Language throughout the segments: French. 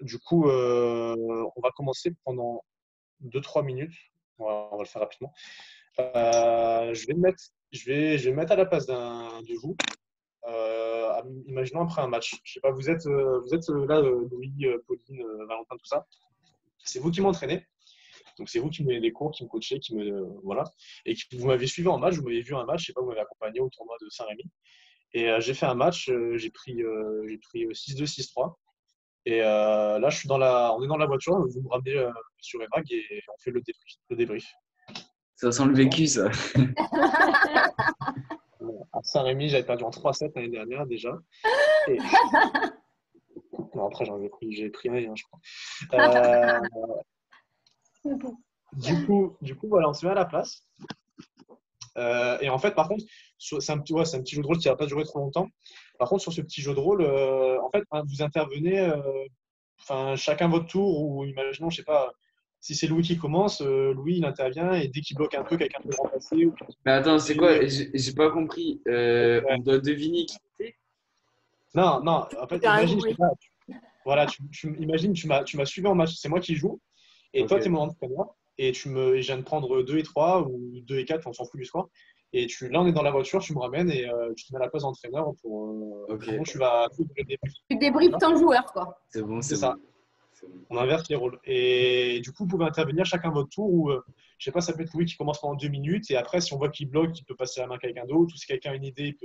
Du coup, on va commencer pendant 2-3 minutes. On va le faire rapidement. Je vais me mettre à la place de vous. Imaginons après un match. Je sais pas, vous êtes là, Louis, Pauline, Valentin, tout ça. C'est vous qui m'entraînez. Donc c'est vous qui me donnez des cours, qui me coachez, voilà. Et vous m'avez suivi en match, vous m'avez vu un match, je sais pas, vous m'avez accompagné au tournoi de Saint-Rémy. Et j'ai fait un match, j'ai pris 6-2, 6-3. Et là, on est dans la voiture, vous me ramenez sur Evag et on fait le débrief. Ça sent le vécu, ça. À Saint-Rémy, j'avais perdu en 3-7 l'année dernière déjà. Et... Non, après, j'ai pris un, je crois. Du coup, voilà, on se met à la place. Et en fait, par contre, c'est un petit jeu de rôle qui va pas durer trop longtemps. Par contre, sur ce petit jeu de rôle, en fait, vous intervenez, chacun votre tour, ou imaginons, je sais pas, si c'est Louis qui commence, Louis il intervient et dès qu'il bloque un peu, quelqu'un peut le remplacer. Mais attends, c'est quoi? J'ai pas compris. On doit deviner qui c'est? Non, non, en fait, imagine, je sais pas, voilà, imagine, tu m'as suivi en match, c'est moi qui joue, et toi, tu es Ok. mon entraîneur, et et je viens de prendre 2 et 3 ou 2 et 4, on s'en fout du score. Et là, on est dans la voiture, tu me ramènes et tu te mets à la place d'entraîneur Ok. pour tu vas tout le débrief. Tu débriefes ton joueur, quoi. C'est bon, C'est c'est ça. bon. C'est bon. On inverse les rôles. Et du coup, vous pouvez intervenir chacun votre tour ou, je sais pas, ça peut être Louis qui commence pendant 2 minutes et après, si on voit qu'il bloque, il peut passer la main à quelqu'un d'autre ou si quelqu'un a une idée,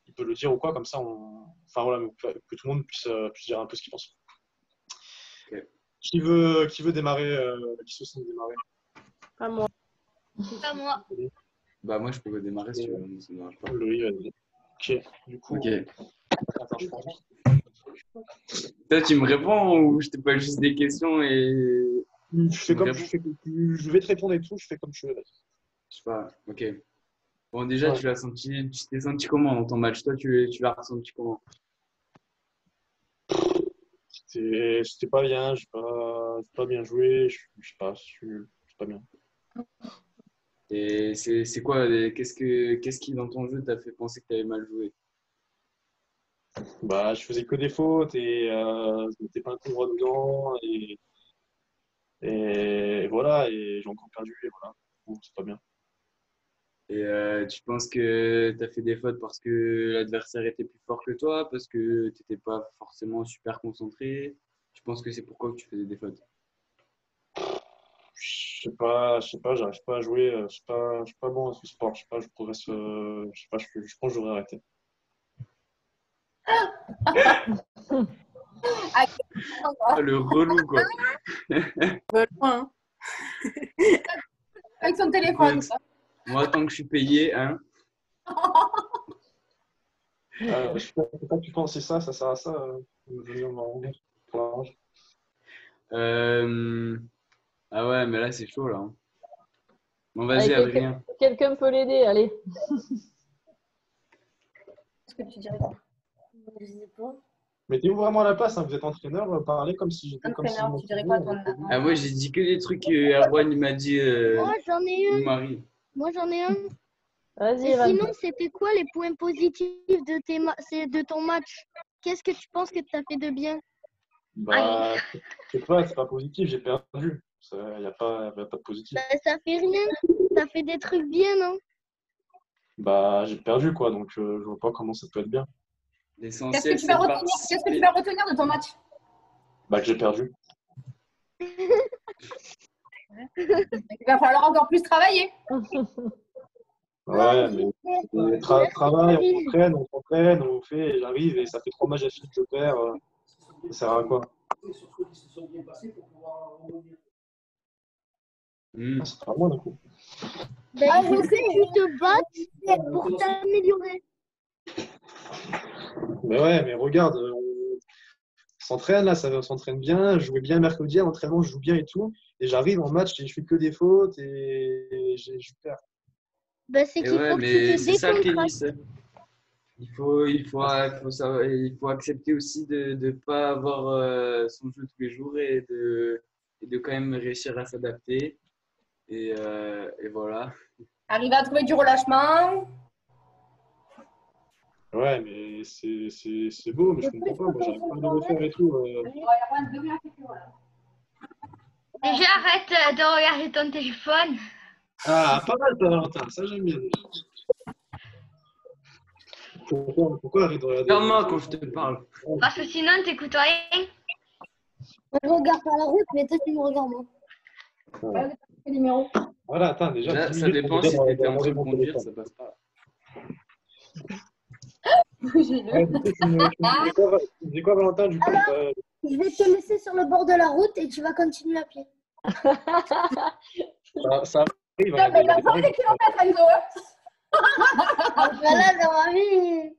il peut le dire ou quoi. Comme ça, enfin voilà, que tout le monde puisse dire un peu ce qu'il pense. Ok. Qui veut démarrer qui se sent démarrer? Pas moi. Pas moi. Bah, moi, je peux démarrer si tu veux. Ça ne dérange pas. Louis, vas-y. Ok, du coup, Ok. attends, je prends. Toi, tu me réponds ou je te pose juste des questions et tu me réponds? Je vais te répondre et tout, je fais comme tu veux. Je sais pas. Ok. Bon, déjà, Ouais. tu t'es senti comment dans ton match? Toi, tu l'as ressenti comment? C'était pas bien, j'ai pas bien joué, je sais pas, c'est pas bien. Et c'est quoi? Qu'est-ce qui, dans ton jeu, t'a fait penser que tu avais mal joué? Bah, je faisais que des fautes et je mettais pas un coup droit dedans et voilà, et j'ai encore perdu et voilà, du coup, c'est pas bien. Et tu penses que tu as fait des fautes parce que l'adversaire était plus fort que toi, parce que tu n'étais pas forcément super concentré? Tu penses que c'est pourquoi que tu faisais des fautes? Je sais pas, j'arrive pas à jouer, je suis pas bon à ce sport, je sais pas, je progresse, je sais pas, je pense que je devrais arrêter. Ah, le relou, quoi. Pas loin. Avec son téléphone, Écoute, quoi. moi, tant que je suis payé, hein. Je sais pas que tu penses, c'est ça sert à ça, de venir me rendre pour l'arrange. Ah ouais, mais là, c'est chaud, là, hein. Bon, vas-y, Allez, Adrien. quelqu'un peut l'aider, allez. Qu'est-ce que tu dirais quoi? Je sais pas. Mettez-vous vraiment à la place, hein, vous êtes entraîneur, parlez comme si j'étais comme si Entraîneur, tu dirais quoi, toi? Ah, moi, j'ai dit que des trucs que Erwan, il m'a dit, Moi, j'en ai ou un. Marie. Moi, j'en ai un. Vas-y, Et Evan. sinon, c'était quoi les points positifs de ton match? Qu'est-ce que tu penses que tu as fait de bien? Bah, c'est pas positif, j'ai perdu. Il n'y a pas de positif. Bah, ça fait rien. T'as fait des trucs bien, non? Bah, j'ai perdu, quoi, donc je vois pas comment ça peut être bien. L'essentiel, c'est de Qu'est-ce que tu participer. vas retenir de ton match? Bah, que j'ai perdu. Il va falloir encore plus travailler. Ouais, mais travail, on s'entraîne, on fait, et j'arrive et ça fait 3 matchs à suite que je perds. Ça sert à quoi? Hmm. C'est pas moi, du coup. Bah, il faut que tu te battes pour t'améliorer. Mais ouais, mais regarde, on s'entraîne là, on s'entraîne bien, je jouais bien mercredi, à l'entraînement, je joue bien et tout. Et j'arrive en match et je fais que des fautes et je perds. Bah, c'est Et qu'il ouais, faut que mais tu te c'est ça le décontractes. tennis. Il faut accepter aussi de ne pas avoir son jeu tous les jours et de quand même réussir à s'adapter. Et voilà. Arriver à trouver du relâchement. Ouais, mais c'est beau, mais je comprends pas. Moi, j'arrive pas à le refaire et tout. Déjà, arrête de regarder ton téléphone. Ah, pas mal, ça, Valentin. Ça, j'aime bien. Pourquoi arrête de regarder Ferme-moi quand je te parle. Parce que sinon, t'écoutes rien. Je regarde par la route, mais toi, tu me regardes moi. Voilà, attends, déjà, Déjà, 10 ça minutes dépend pour si me dire t'étais en train de mon conduire, téléphone. ça passe pas. Ouais, du coup, tu me dis quoi, Valentin, du coup? Je vais te laisser sur le bord de la route et tu vas continuer à pied. Ça arrive. Non, mais il a 20 kilomètres, Enzo. Voilà, dans ma vie,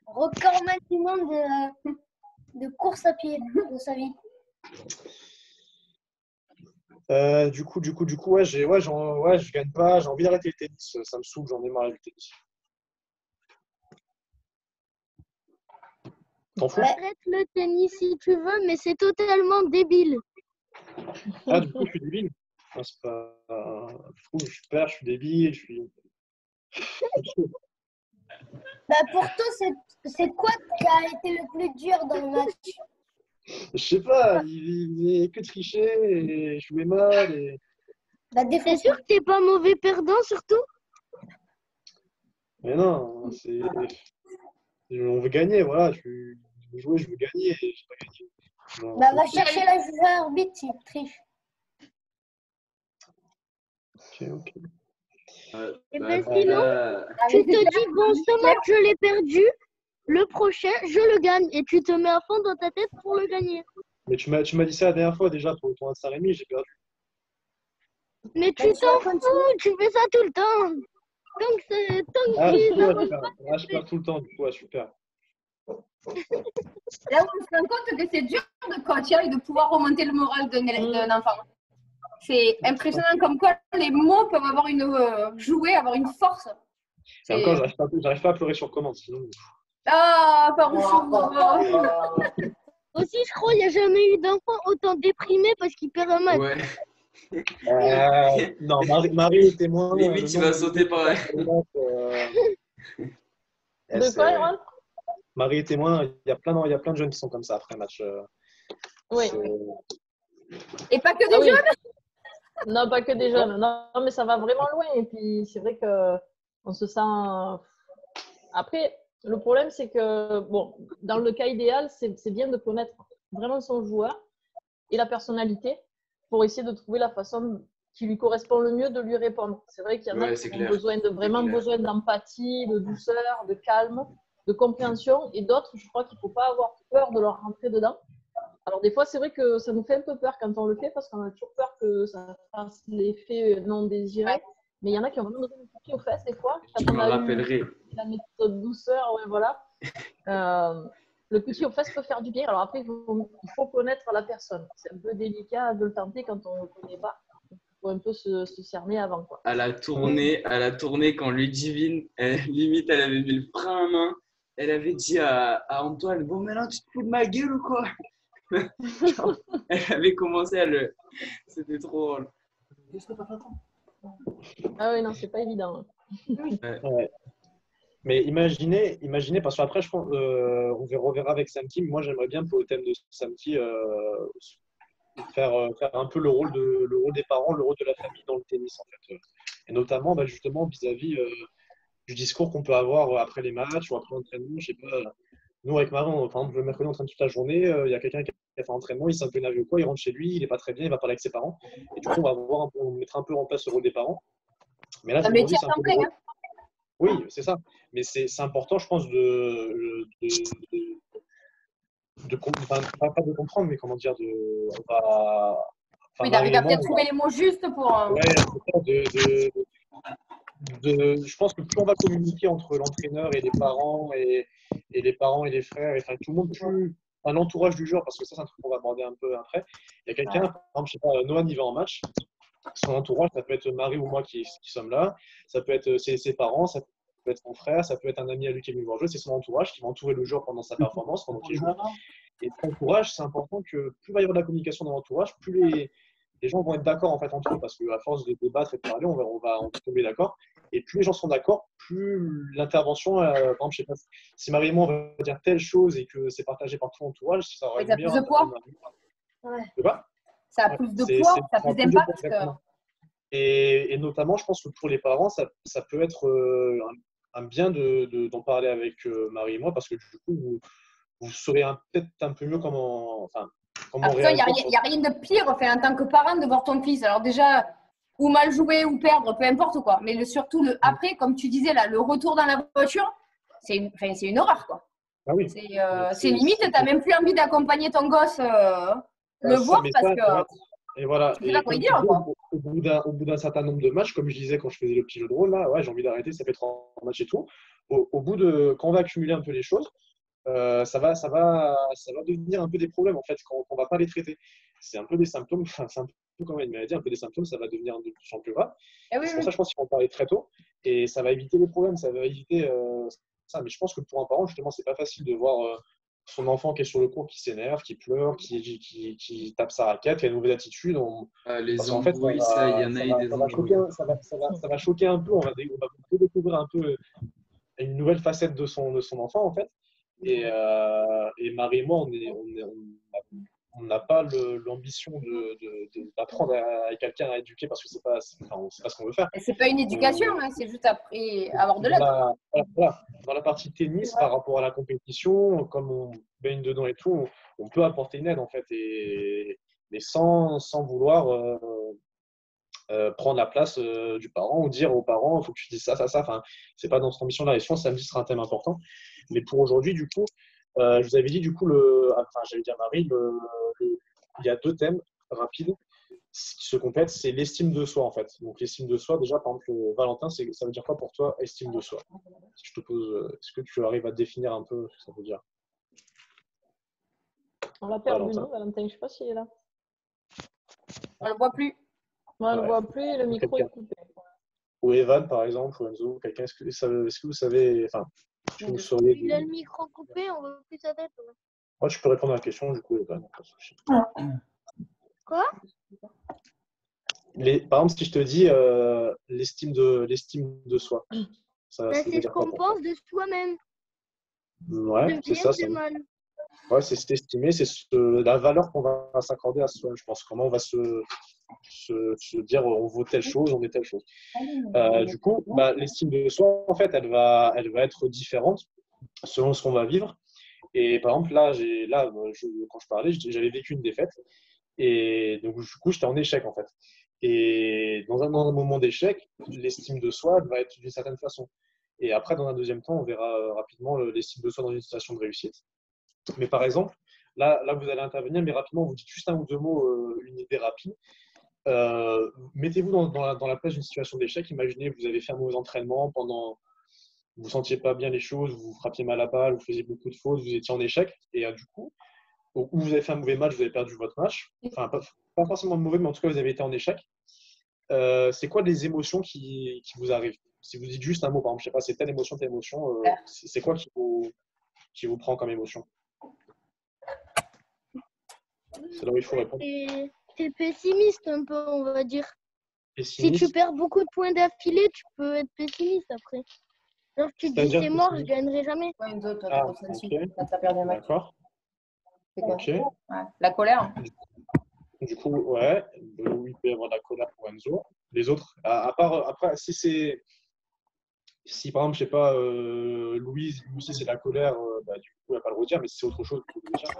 record maximum de course à pied de sa vie. Du coup, ouais, je gagne pas. J'ai envie d'arrêter le tennis. Ça me saoule, j'en ai marre du tennis. T'en fous? Arrête le tennis si tu veux, mais c'est totalement débile. Ah, du coup, je suis débile. Ah, c'est pas... Je trouve que je suis père, je suis débile, je suis. Bah pour toi, c'est quoi qui a été le plus dur dans le match? Je sais pas, il faisait que tricher et jouer mal. Et... Bah T'es défense. sûr que t'es pas mauvais perdant surtout? Mais non, c'est. On veut gagner, voilà. Je veux jouer, je veux gagner. Et j'ai pas gagné. Non, Bah va chercher la juge arbitre s'il triche. ok. Et Bah, ben sinon, là, tu te dis, bon, ce match, je l'ai perdu. Le prochain, je le gagne. Et tu te mets à fond dans ta tête pour le gagner. Mais tu m'as dit ça la dernière fois déjà pour le tournoi de Saint-Rémy, j'ai perdu. Mais tu t'en fous, tu fais ça tout le temps. Donc, Ah, qu'ils du coup, ont- je perds tout le temps, du coup, ouais, super. Là où on se rend compte que c'est dur de coach et de pouvoir remonter le moral d'un enfant. C'est impressionnant comme quoi les mots peuvent avoir avoir une force. Et encore, j'arrive pas à pleurer sur commande, sinon. Ah, par où Aussi, je crois, il n'y a jamais eu d'enfant autant déprimé parce qu'il perd un match. ouais. Non, Marie est témoin. Limite, tu vas sauter par là. De quoi, Erwan? Marie est témoin, il y a plein de jeunes qui sont comme ça après un match. Oui. Et pas que Ah des oui. jeunes. Non, pas que des jeunes. Non, mais ça va vraiment loin. Et puis, c'est vrai qu'on se sent. Après, le problème, c'est que, bon, dans le cas idéal, c'est bien de connaître vraiment son joueur et la personnalité pour essayer de trouver la façon qui lui correspond le mieux de lui répondre. C'est vrai qu'il y en a qui ont vraiment besoin d'empathie, de douceur, de calme, de compréhension. Et d'autres, je crois qu'il ne faut pas avoir peur de leur rentrer dedans. Alors, des fois, c'est vrai que ça nous fait un peu peur quand on le fait parce qu'on a toujours peur que ça fasse l'effet non désiré. Ouais. Mais il y en a qui ont vraiment besoin de piquer aux fesses des fois. Je me rappellerai. La méthode douceur, ouais, voilà. Le piquer aux fesses peut faire du bien. Alors après, il faut connaître la personne. C'est un peu délicat de le tenter quand on ne le connaît pas. Il faut un peu se cerner avant, quoi. À la tournée, quand Ludivine, limite, elle avait mis le frein à main. Elle avait dit à Antoine, bon, maintenant, tu te fous de ma gueule ou quoi? Elle avait commencé à le... C'était trop drôle. Ah oui, non, c'est pas évident. Ouais. Mais imaginez, parce qu'après, je pense, on reverra avec Samki. Moi, j'aimerais bien, pour le thème de Samki, faire un peu le rôle des parents, le rôle de la famille dans le tennis, en fait. Et notamment, justement, vis-à-vis du discours qu'on peut avoir après les matchs ou après l'entraînement. Je sais pas. Nous, avec Marie, par exemple, le mercredi, on traîne toute la journée. Il y a quelqu'un qui a fait un entraînement, il s'est un peu énervé ou quoi, il rentre chez lui, il n'est pas très bien, il va parler avec ses parents. Et du coup, on mettra un peu en place le rôle des parents. Mais là, aujourd'hui, c'est un peu le rôle. Oui, c'est ça. Mais c'est important, je pense, pas de comprendre, mais comment dire, Oui, d'arriver à peut-être trouver les mots justes pour. Ouais, c'est ça, je pense que plus on va communiquer entre l'entraîneur et les parents et les parents et les frères, et enfin tout le monde, plus un entourage du joueur, parce que ça, c'est un truc qu'on va aborder un peu après. Il y a quelqu'un, par exemple, je sais pas, Noah, il va en match. Son entourage, ça peut être Marie ou moi qui sommes là, ça peut être ses parents, ça peut être son frère, ça peut être un ami à lui qui est venu voir jouer, c'est son entourage qui va entourer le joueur pendant sa performance, pendant qu'il joue. Et cet entourage, c'est important que plus il va y avoir de la communication dans l'entourage, plus les gens vont être d'accord en fait entre eux, parce qu'à force de débattre et de parler, on va tomber d'accord. Et plus les gens sont d'accord, plus l'intervention, par exemple, je sais pas, si Marie et moi, on va dire telle chose et que c'est partagé par tout l'entourage, ça aura Mais une ça a plus meilleure de poids. Ouais. Tu vois? Ça a Ouais, plus de poids, ça a plus plus de poids, d'impact. exactement. Et notamment, je pense que pour les parents, ça peut être un bien d'en parler avec Marie et moi, parce que du coup, vous saurez peut-être un peu mieux comment Après, il réagir. n'y a rien de pire enfin, en tant que parent de voir ton fils. Alors déjà, ou mal jouer ou perdre, peu importe quoi. Mais surtout, le après, comme tu disais, là, le retour dans la voiture, c'est une horreur. Quoi. Ah oui. C'est limite, tu n'as même plus envie d'accompagner ton gosse le voir Mais parce ça, que ouais. Et voilà. tu sais pas Et quoi lui comme tu dire. dis, Quoi. au bout d'un certain nombre de matchs, comme je disais quand je faisais le petit jeu de rôle, là, ouais, j'ai envie d'arrêter, ça fait 3 matchs et tout. Au bout quand on va accumuler un peu les choses, ça va devenir un peu des problèmes en fait quand on ne va pas les traiter. C'est un peu des symptômes, c'est un peu comme une maladie, un peu des symptômes, ça va devenir de plus en plus grave. Eh oui, C'est pour oui. ça, je pense qu'il faut en parler très tôt et ça va éviter les problèmes, ça va éviter ça. Mais je pense que pour un parent, justement, c'est pas facile de voir son enfant qui est sur le cours, qui s'énerve, qui pleure, qui tape sa raquette, qui a une mauvaise attitude. Parce Les qu'en fait, embrouilles, ça, il y en a eu des ça va choquer, embrouilles. ça va choquer un peu. On va découvrir un peu une nouvelle facette de son enfant, en fait. Et Marie et moi, on n'a pas l'ambition d'apprendre à quelqu'un à éduquer parce que on sait pas ce qu'on veut faire. C'est pas une éducation, hein, c'est juste après avoir de l'aide. Voilà. Dans la partie tennis, par rapport à la compétition, comme on baigne dedans et tout, on peut apporter une aide en fait, mais sans vouloir prendre la place du parent ou dire aux parents, il faut que tu dises ça, ça, ça. Enfin, c'est pas dans cette ambition-là. Et je pense que samedi sera un thème important. Mais pour aujourd'hui, du coup, je vous avais dit, du coup, j'allais dire Marie, il y a 2 thèmes rapides qui se complètent. C'est l'estime de soi, en fait. Donc, l'estime de soi, déjà, par exemple, Valentin, ça veut dire quoi pour toi, estime de soi? Si je te pose, est-ce que tu arrives à définir un peu ce que ça veut dire? On l'a perdu, Valentin. non, Valentin? Je ne sais pas s'il est là. On le voit plus. Moi, on ne Ouais. le voit plus et le micro est coupé. Ou Evan, par exemple, ou Enzo, quelqu'un, est-ce que vous savez, enfin, est-ce que vous sauriez. Il a le micro coupé, on voit plus sa tête. Ouais. Moi, tu peux répondre à la question, du coup, Evan. Pas de souci. Quoi? Par exemple, si je te dis l'estime de soi, ça Bah, veut c'est ce dire quoi qu'on pour toi? pense de soi-même. Ouais, De c'est bien, ça. de mal. Ouais, c'est s'estimer, c'est la valeur qu'on va s'accorder à soi. Je pense comment on va se dire on vaut telle chose, on est telle chose. Du coup, l'estime de soi, en fait, elle va être différente selon ce qu'on va vivre. Et par exemple, quand je parlais, j'avais vécu une défaite. Et donc, du coup, j'étais en échec, en fait. Et dans un moment d'échec, l'estime de soi elle va être d'une certaine façon. Et après, dans un deuxième temps, on verra rapidement l'estime de soi dans une situation de réussite. Mais par exemple, là, vous allez intervenir, mais rapidement, vous dites juste un ou deux mots, une idée rapide. Mettez-vous dans la place d'une situation d'échec. Imaginez, vous avez fait un mauvais entraînement vous ne sentiez pas bien les choses, vous frappiez mal la balle, vous faisiez beaucoup de fautes, vous étiez en échec. Et du coup, ou vous avez fait un mauvais match, vous avez perdu votre match. Enfin, pas forcément mauvais, mais en tout cas, vous avez été en échec. C'est quoi les émotions qui vous arrivent? Si vous dites juste un mot, par exemple, je sais pas, c'est telle émotion, c'est quoi qui vous prend comme émotion? C'est là où il faut répondre. T'es pessimiste un peu, on va dire. Si Pessimiste. tu perds beaucoup de points d'affilée, tu peux être pessimiste après. Genre, tu te dis C'est-à-dire c'est mort, je pessimiste. gagnerai jamais. Ouais, une autre, Ah, ressenti ok. quand t'as perdu un match. D'accord. C'est quoi? Ok. Ouais. La colère. Du coup, ouais, oui, il peut y avoir de la colère pour Enzo. Les autres, à part, après, si par exemple, je sais pas, Louise, lui aussi c'est de la colère, du coup, elle va pas le redire, mais si c'est autre chose, vous pouvez le dire.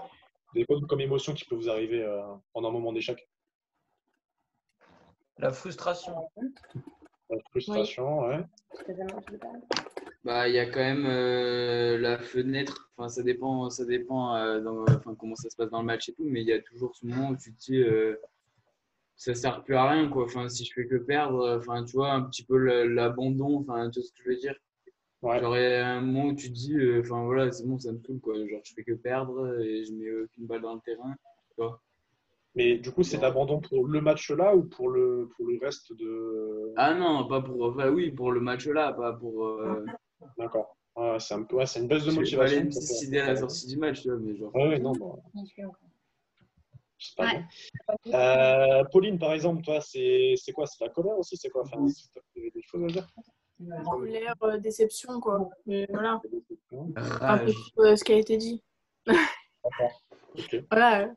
Vous avez quoi comme émotion qui peut vous arriver pendant un moment d'échec? La frustration. La frustration, ouais. Il y a quand même la fenêtre. Enfin, ça dépend comment ça se passe dans le match et tout, mais il y a toujours ce moment où tu te dis ça sert plus à rien quoi. Enfin, si je fais que perdre, enfin, tu vois, un petit peu l'abandon. Enfin, tu vois ce que je veux dire. Ouais. Genre, il y a un moment où tu te dis, enfin voilà, c'est bon, ça me saoule quoi. Genre, je fais que perdre et je mets aucune balle dans le terrain. Tu vois. Mais du coup, c'est de l'abandon pour le match là ou pour le reste de. Ah non, pas pour. Enfin, oui, pour le match là, pas pour. D'accord. Ouais, c'est une baisse de Je vais pas aller motivation. me suicider à la sortie du match, tu vois, mais genre. Ouais, non, bon, c'est pas Ouais. bien. Pauline, par exemple, toi, c'est quoi? C'est la colère aussi? C'est quoi? Enfin, c'est des choses à dire? Colère, déception, quoi. Mais voilà, un peu Rage. tout, ce qui a été dit. D'accord. Ok. Voilà,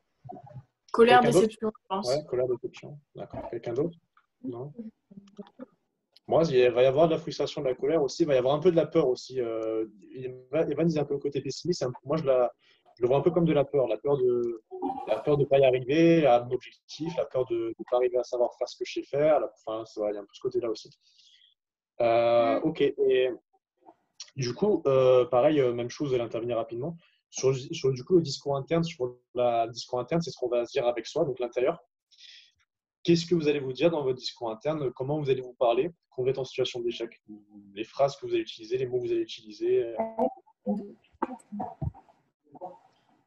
colère, Quelqu'un d'autre? déception, je pense. Ouais, colère, déception. D'accord. Quelqu'un d'autre? Non. Moi, il va y avoir de la frustration, de la colère aussi. Il va y avoir un peu de la peur aussi. Evan disait un peu le côté pessimiste. Moi, je le vois un peu comme de la peur de pas y arriver à mon objectif, la peur de ne pas arriver à savoir faire ce que je sais faire. Enfin, il y a un peu ce côté-là aussi. Ok. Et du coup, pareil, même chose, vous allez intervenir rapidement. Du coup, le discours interne, discours interne, c'est ce qu'on va se dire avec soi, donc l'intérieur. Qu'est-ce que vous allez vous dire dans votre discours interne? Comment vous allez vous parler quand vous êtes en situation d'échec? Les phrases que vous allez utiliser, les mots que vous allez utiliser.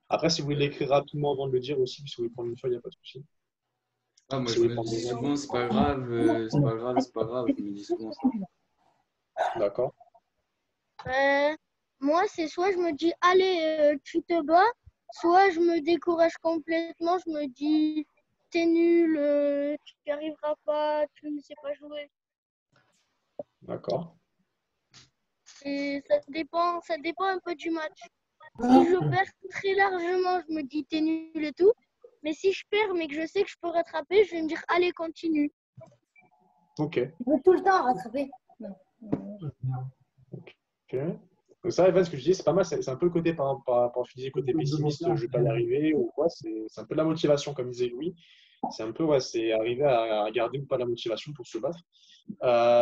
Après, si vous voulez l'écrire rapidement avant de le dire aussi, si vous voulez prendre une feuille, il n'y a pas de souci. Ah, moi, Si je vous voulez me prendre dis des notes. souvent, c'est pas grave, c'est pas grave, c'est pas grave. Je me dis souvent ça. D'accord. Moi, c'est soit je me dis, allez, tu te bats, soit je me décourage complètement, je me dis, t'es nul, tu n'y arriveras pas, tu ne sais pas jouer. D'accord. Et ça dépend un peu du match. Si je perds très largement, je me dis, t'es nul et tout. Mais si je perds, mais que je sais que je peux rattraper, je vais me dire, allez, continue. Ok. Il veut tout le temps rattraper. Ok. Donc ça, Evan, ce que je dis, c'est pas mal. C'est un peu le côté, par rapport à ce que tu disais, côté pessimiste, je vais pas y arriver ou quoi. C'est un peu de la motivation, comme disait Louis. C'est un peu, ouais, c'est arriver à garder ou pas la motivation pour se battre.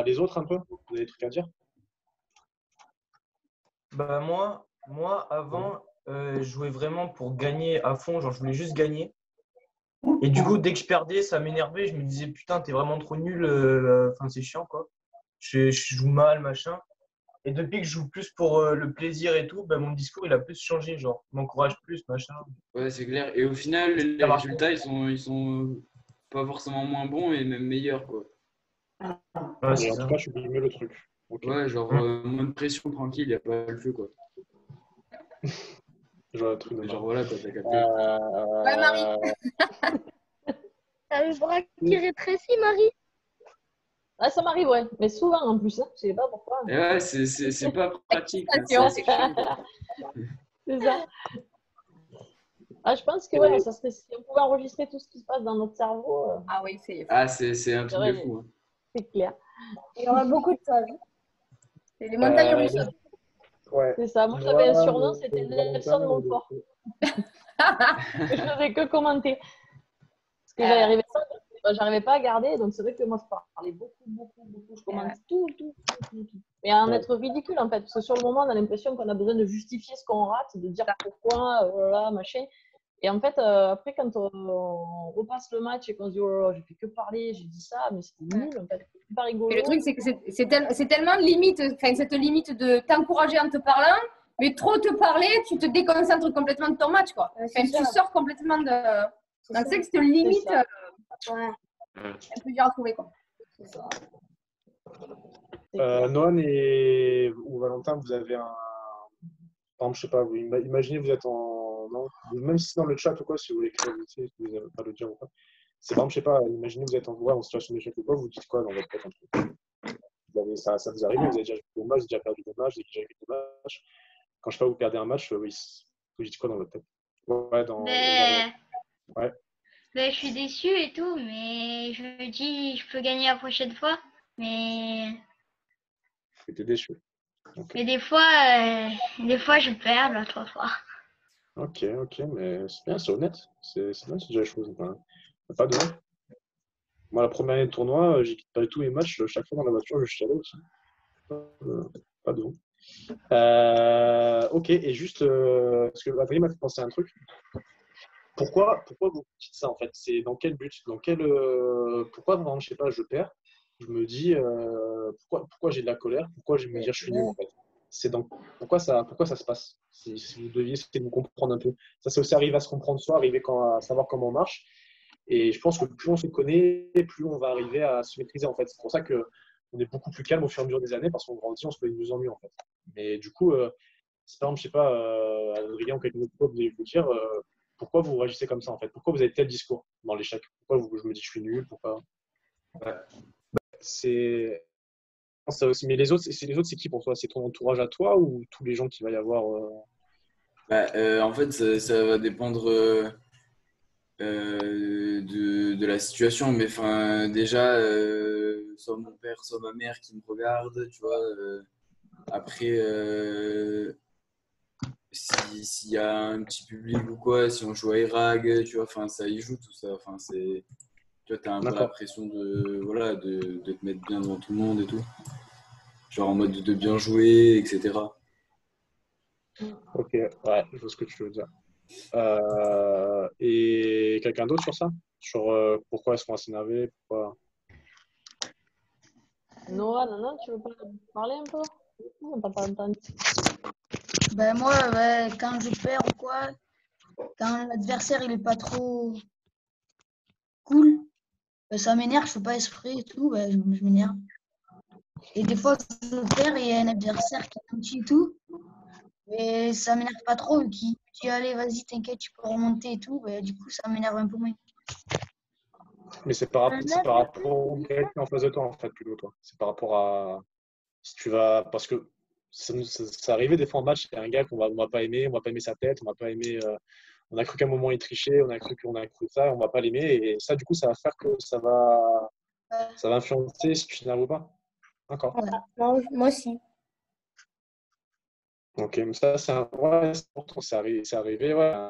Les autres, un peu, vous avez des trucs à dire? Bah moi avant, je jouais vraiment pour gagner à fond, genre je voulais juste gagner. Et du coup, dès que je perdais, ça m'énervait. Je me disais, putain, t'es vraiment trop nul. Enfin, c'est chiant, quoi. Je joue mal, machin. Et depuis que je joue plus pour le plaisir et tout, bah, mon discours, il a plus changé. Genre, je m'encourage plus, machin. Ouais, c'est clair. Et au final, les résultats, ils sont pas forcément moins bons et même meilleurs, quoi. Ouais, Et c'est en tout ça. cas, je suis mieux le truc. Ok. Ouais, genre, moins de pression, tranquille, y a pas le feu, quoi. Genre, un truc de Genre, marre. voilà, quoi, t'as capté. Ouais, Marie. T'as le bras qui rétrécit, Marie? Ah, ça m'arrive, ouais. Mais souvent en plus, hein. Je sais pas pourquoi. Et ouais, c'est pas pratique, hein, c'est Attention. assez chiant, quoi. C'est ça. Ah, je pense que ouais, ça serait, si on pouvait enregistrer tout ce qui se passe dans notre cerveau, Ah oui, c'est Ah, c'est un c'est truc de vrai, fou, hein. c'est clair. Il y aura beaucoup de choses. les montagnes russes. Ouais. C'est ça. Moi, Moi, j'avais un surnom, c'était Nelson Valentin, Montfort. Je faisais que commenter. Parce que j'arrivais pas à garder, donc c'est vrai que moi, je parlais beaucoup. Je commente tout. Et à en être ridicule, en fait. Parce que sur le moment, on a l'impression qu'on a besoin de justifier ce qu'on rate, de dire pourquoi, voilà, machin. Et en fait, après, quand on repasse le match et qu'on se dit, oh là là, j'ai fait que parler, j'ai dit ça, mais c'était nul, en fait. C'est pas rigolo. Mais le truc, c'est que c'est tellement limite, enfin, cette limite de t'encourager en te parlant, mais trop te parler, tu te déconcentres complètement de ton match, quoi. Ouais, Enfin, tu sors complètement de. C'est Donc, ça. c'est que cette limite, ça. Ouais, un peu dur à trouver, quoi. c'est ça. C'est clair. Noan ou Valentin, vous avez un. Par exemple, je sais pas, imaginez vous êtes en. Non, même si c'est dans le chat ou quoi, si vous voulez écrire, si vous n'avez pas le dire ou pas. C'est par exemple, je sais pas, imaginez vous êtes en situation d'échec ou quoi, vous dites quoi dans votre tête un peu? Ça vous arrive, vous avez déjà joué des matchs, vous avez déjà perdu des matchs, vous avez déjà gagné des matchs. Quand je sais pas, vous perdez un match, oui, vous dites quoi dans votre tête? Ouais, Ouais. Ben, je suis déçue et tout, mais je me dis, je peux gagner la prochaine fois. Mais, J'étais déçu. Ok. mais des fois, je perds l'autre fois. Ok, mais c'est bien, c'est honnête. C'est bien, c'est déjà la chose. Enfin, pas de honte. Moi, la première année de tournoi, j'équipe pas du tout mes matchs. Chaque fois dans la voiture, je chialais aussi. Pas de honte. Ok, et juste, parce que Adrien m'a fait penser à un truc. Pourquoi vous dites ça en fait? C'est dans quel but? Pourquoi vraiment, je sais pas, je perds? Je me dis pourquoi j'ai de la colère? Pourquoi je vais me dire je suis nul en fait? Pourquoi ça se passe? Si vous deviez essayer de vous comprendre un peu. Ça, c'est aussi arriver à se comprendre soi, arriver à savoir comment on marche. Et je pense que plus on se connaît, plus on va arriver à se maîtriser en fait. C'est pour ça que on est beaucoup plus calme au fur et à mesure des années parce qu'on grandit, on se connaît de mieux en mieux en fait. Mais du coup, si par exemple, je sais pas, Adrien ou quelqu'un d'autre, vous allez vous dire pourquoi vous réagissez comme ça en fait? Pourquoi vous avez tel discours dans l'échec? Pourquoi je me dis je suis nul? Pourquoi? Ouais. C'est ça aussi. Mais les autres, c'est qui pour toi? C'est ton entourage à toi ou tous les gens qu'il va y avoir En fait, ça va dépendre de la situation. Mais enfin, déjà, soit mon père, soit ma mère qui me regardent, tu vois. Après, s'il y a un petit public ou quoi, si on joue à Erag, tu vois, enfin, ça y joue tout ça. Enfin, tu vois, t'as un peu la D'accord. pression voilà, de te mettre bien devant tout le monde et tout. Genre en mode de bien jouer, etc. Ok, ouais, je vois ce que tu veux dire. Et quelqu'un d'autre sur ça? Sur pourquoi est-ce qu'on va s'énerver? Pourquoi... Noah, non, tu veux pas parler un peu? Non, on t'a pas entendu. Ben moi, quand je perds ou quoi, quand l'adversaire il est pas trop cool, ben, ça m'énerve, je fais pas esprit et tout, ben, je m'énerve. Et des fois, je perds et il y a un adversaire qui est petit et tout, mais ça m'énerve pas trop, qui dit allez, vas-y, t'inquiète, tu peux remonter et tout, ben, du coup, ça m'énerve un peu moins. Mais c'est par rapport au gars qui est en face de toi, en fait, plutôt, toi. C'est par rapport à si tu vas. Parce que ça arrivait des fois en match, il y a un gars on va pas aimer, on va pas aimer sa tête, on va pas aimer. On a cru qu'à un moment il trichait, on a cru ça, on va pas l'aimer. Et ça, du coup, ça va faire que ça va influencer si tu t'énerves ou pas. D'accord. Ouais. Moi aussi. Ok, mais ça, ouais, c'est important, c'est arrivé, ouais.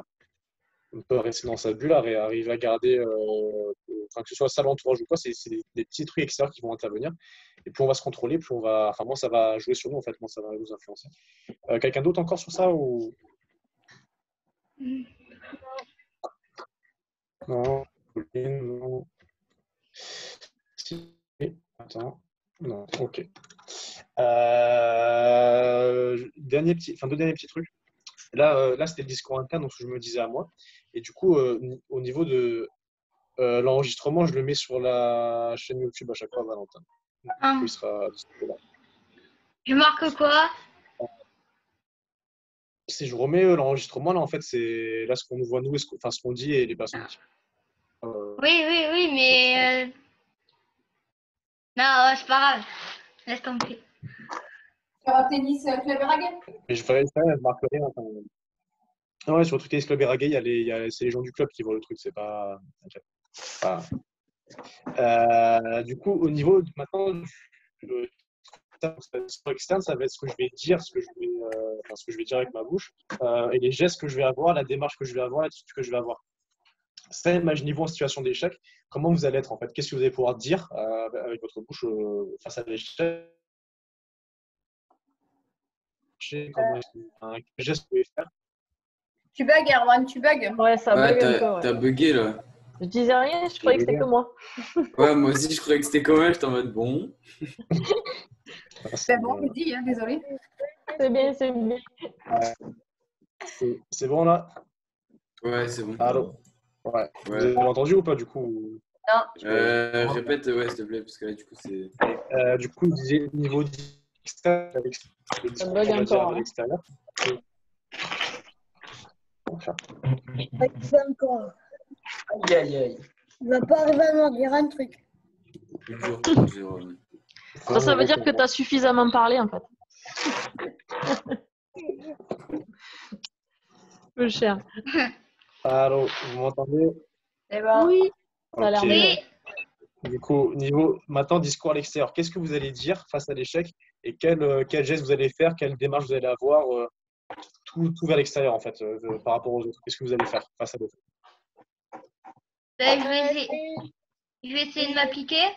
On peut rester dans sa bulle, arriver à garder, enfin, que ce soit ça l'entourage ou quoi, c'est des petits trucs extérieurs qui vont intervenir. Et plus on va se contrôler, plus on va. Enfin, moi, ça va jouer sur nous, en fait, moi, ça va nous influencer. Quelqu'un d'autre encore sur ça ou. Non, Pauline, non. Si. Attends. Non, ok. Deux derniers petits trucs. Là c'était le discours interne, donc ce que je me disais à moi. Et du coup, au niveau de l'enregistrement, je le mets sur la chaîne YouTube à chaque fois, Valentin. Du coup, il sera disponible là. Je marque quoi? Si je remets l'enregistrement, là, en fait, c'est là ce qu'on nous voit, nous, ce qu'on dit et les personnes qui. Oui, mais non, c'est pas grave. Laisse tomber. Sur Tennis Club Eraguet. Mais je marquerai. Enfin, ouais, sur Tennis Club Eraguet, c'est les gens du club qui voient le truc, c'est pas. Voilà. Du coup, au niveau maintenant du externe, ça va être ce que je vais dire, ce que je vais dire avec ma bouche, et les gestes que je vais avoir, la démarche que je vais avoir, l'attitude que je vais avoir. Ça, imaginez-vous en situation d'échec, comment vous allez être en fait? Qu'est-ce que vous allez pouvoir dire avec votre bouche face à l'échec? Quel geste vous pouvez faire? Tu bugs, Erwan, tu bugs. Ouais, ça Ouais, bug un peu. Ouais. t'as bugué là. Je disais rien, je croyais que c'était que moi. Ouais, moi aussi, je croyais que c'était quand même. J'étais en mode bon. C'est bon, je dis, hein, désolé. C'est bien, c'est bien. C'est bon là? Ouais, c'est bon. Allô? Ouais. Vous avez entendu ou pas du coup? Non. Répète, ouais, s'il te plaît, parce que là, du coup, c'est. Du coup, vous disiez niveau extérieur, Ça bug encore. à l'extérieur. Encore. Aïe, aïe, aïe. Il va pas arriver à me dire un truc. Ça veut dire que tu as suffisamment parlé en fait. Peu cher. Allô, vous m'entendez? Eh ben, Oui. Ça a l'air mieux. Du coup, niveau maintenant discours à l'extérieur, qu'est-ce que vous allez dire face à l'échec et quel geste vous allez faire, quelle démarche vous allez avoir, tout vers l'extérieur en fait, par rapport aux autres. Qu'est-ce que vous allez faire face à l'autre? Je vais essayer de m'appliquer.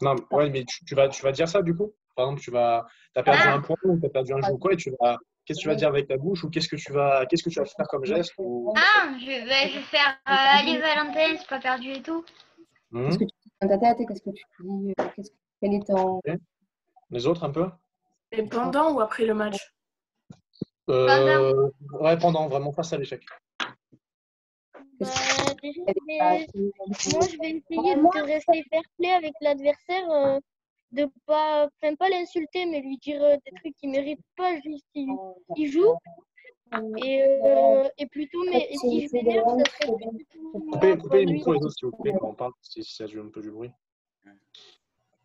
Non, ouais, mais tu vas dire ça du coup? Par exemple, tu as perdu un point ou tu as perdu un jeu ou quoi, et qu'est-ce que tu vas dire avec ta bouche ou qu'est-ce que tu vas faire comme geste ou... Je vais faire allez Valentin, c'est pas perdu et tout. qu'est-ce que tu dis dans ta tête? Qu'est-ce que tu dis? Quel est ton... Les autres un peu? Et pendant ou après le match? Ouais, pendant, vraiment face à l'échec. Moi, je vais essayer de rester fair play avec l'adversaire, de pas l'insulter, mais lui dire des trucs qu'il mérite pas, juste il joue. Et plutôt, mais si je m'énerve, ça serait plutôt Coupez les micros les autres s'il vous plaît quand on parle, si ça joue un peu du bruit.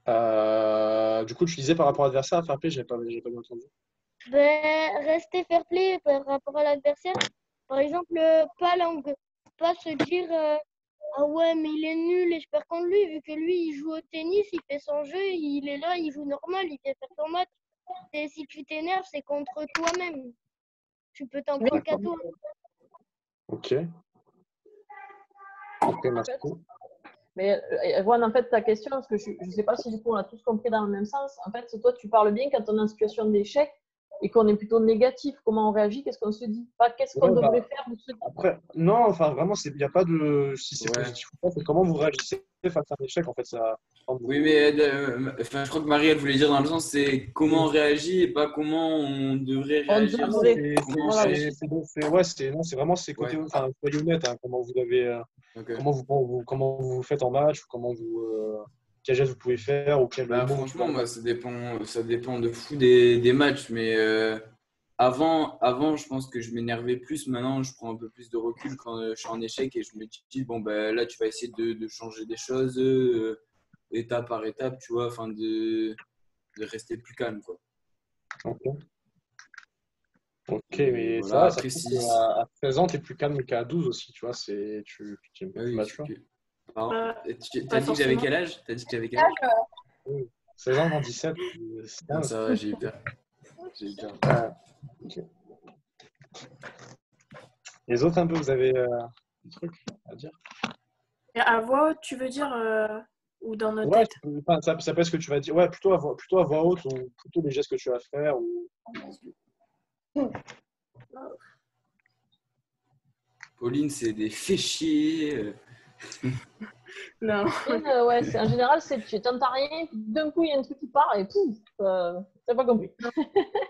Du coup, tu disais par rapport à l'adversaire, à fair play, j'ai pas bien entendu. Ben, rester fair play par rapport à l'adversaire. Par exemple, pas langue. Pas se dire ah ouais, mais il est nul et je perds contre lui, vu que lui, il joue au tennis, il fait son jeu, il est là, il joue normal, il vient faire son match. Et si tu t'énerves, c'est contre toi-même. Tu peux t'en prendre qu'à toi. Ok. Ok, merci. Mais Erwan, en fait, ta question, parce que je ne sais pas si du coup on a tous compris dans le même sens. En fait, toi, tu parles bien quand on est en situation d'échec et qu'on est plutôt négatif. Comment on réagit? Qu'est-ce qu'on se dit? Pas qu'est-ce qu'on Ouais, devrait faire ou se dire. après, non, enfin, vraiment, il n'y a pas de. Si c'est Ouais. positif ou pas, c'est comment vous réagissez face à un échec, en fait. Ça, Oui, mais enfin, je crois que Marie, elle voulait dire dans le sens, c'est comment on réagit et pas comment on devrait On réagir. devrait. Comment on Voilà. réagit. c'est vraiment ces côtés. Ouais. Enfin, soyez honnête, hein, comment vous avez. Ok. Comment vous faites en match, ou comment vous. Quel geste vous pouvez faire, ou quel Bah, mot vous franchement, pouvez moi, ça dépend de fou des matchs, mais avant, je pense que je m'énervais plus. Maintenant, je prends un peu plus de recul quand je suis en échec et je me dis, bon, ben là, tu vas essayer de changer des choses étape par étape, tu vois, afin de rester plus calme, quoi. Ok, ok, Et mais c'est voilà, vrai, ça après, se si. trouve qu'à 16 ans, tu es plus calme qu'à 12 aussi, tu vois, tu es un peu Ah plus oui, mature. Pardon. Euh, T'as pas dit que j'avais forcément. quel âge? T'as dit que j'avais quel âge? Oui. 16 ans, non, 17, c'est Non, 15. ça va, j'ai eu peur. J'ai eu peur. Ok. Les autres, un peu, vous avez des trucs à dire? Et à voix haute, tu veux dire, ou dans notre Ouais, tête? enfin, ça peut être ce que tu vas dire. Ouais, plutôt à voix haute, ou plutôt les gestes que tu vas faire. Ou... Pauline, c'est des fichiers. Non. Ouais, en général, tu n'entends rien, d'un coup, il y a un truc qui part et pouf, t'as pas compris.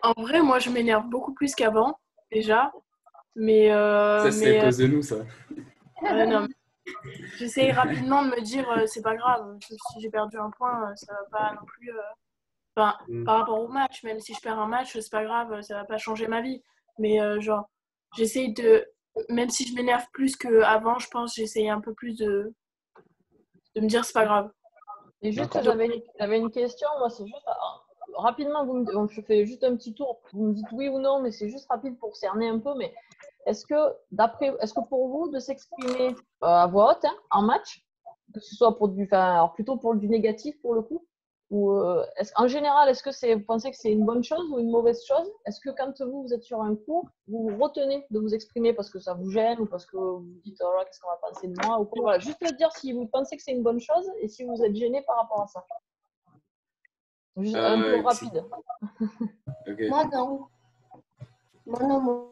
En vrai, moi, je m'énerve beaucoup plus qu'avant, déjà. Mais, Ça, c'est à cause de nous, ça. non, mais j'essaye rapidement de me dire, c'est pas grave, si j'ai perdu un point, ça va pas non plus. Enfin, par rapport au match, même si je perds un match, c'est pas grave, ça va pas changer ma vie. Mais genre, j'essaye de, même si je m'énerve plus qu'avant, je pense, j'essaye un peu plus de me dire, c'est pas grave. Et juste, j'avais une question, moi, c'est juste, rapidement, je fais juste un petit tour, vous me dites oui ou non, mais c'est juste rapide pour cerner un peu, mais est-ce que pour vous, de s'exprimer à voix haute, hein, en match, que ce soit alors plutôt pour du négatif pour le coup, ou en général, vous pensez que c'est une bonne chose ou une mauvaise chose? Est-ce que quand vous êtes sur un cours, vous vous retenez de vous exprimer parce que ça vous gêne ou parce que vous vous dites oh là, qu'est-ce qu'on va penser de moi ou quoi? Voilà, juste dire si vous pensez que c'est une bonne chose et si vous êtes gêné par rapport à ça. Juste un peu rapide. Okay. Moi, non. Moi, non.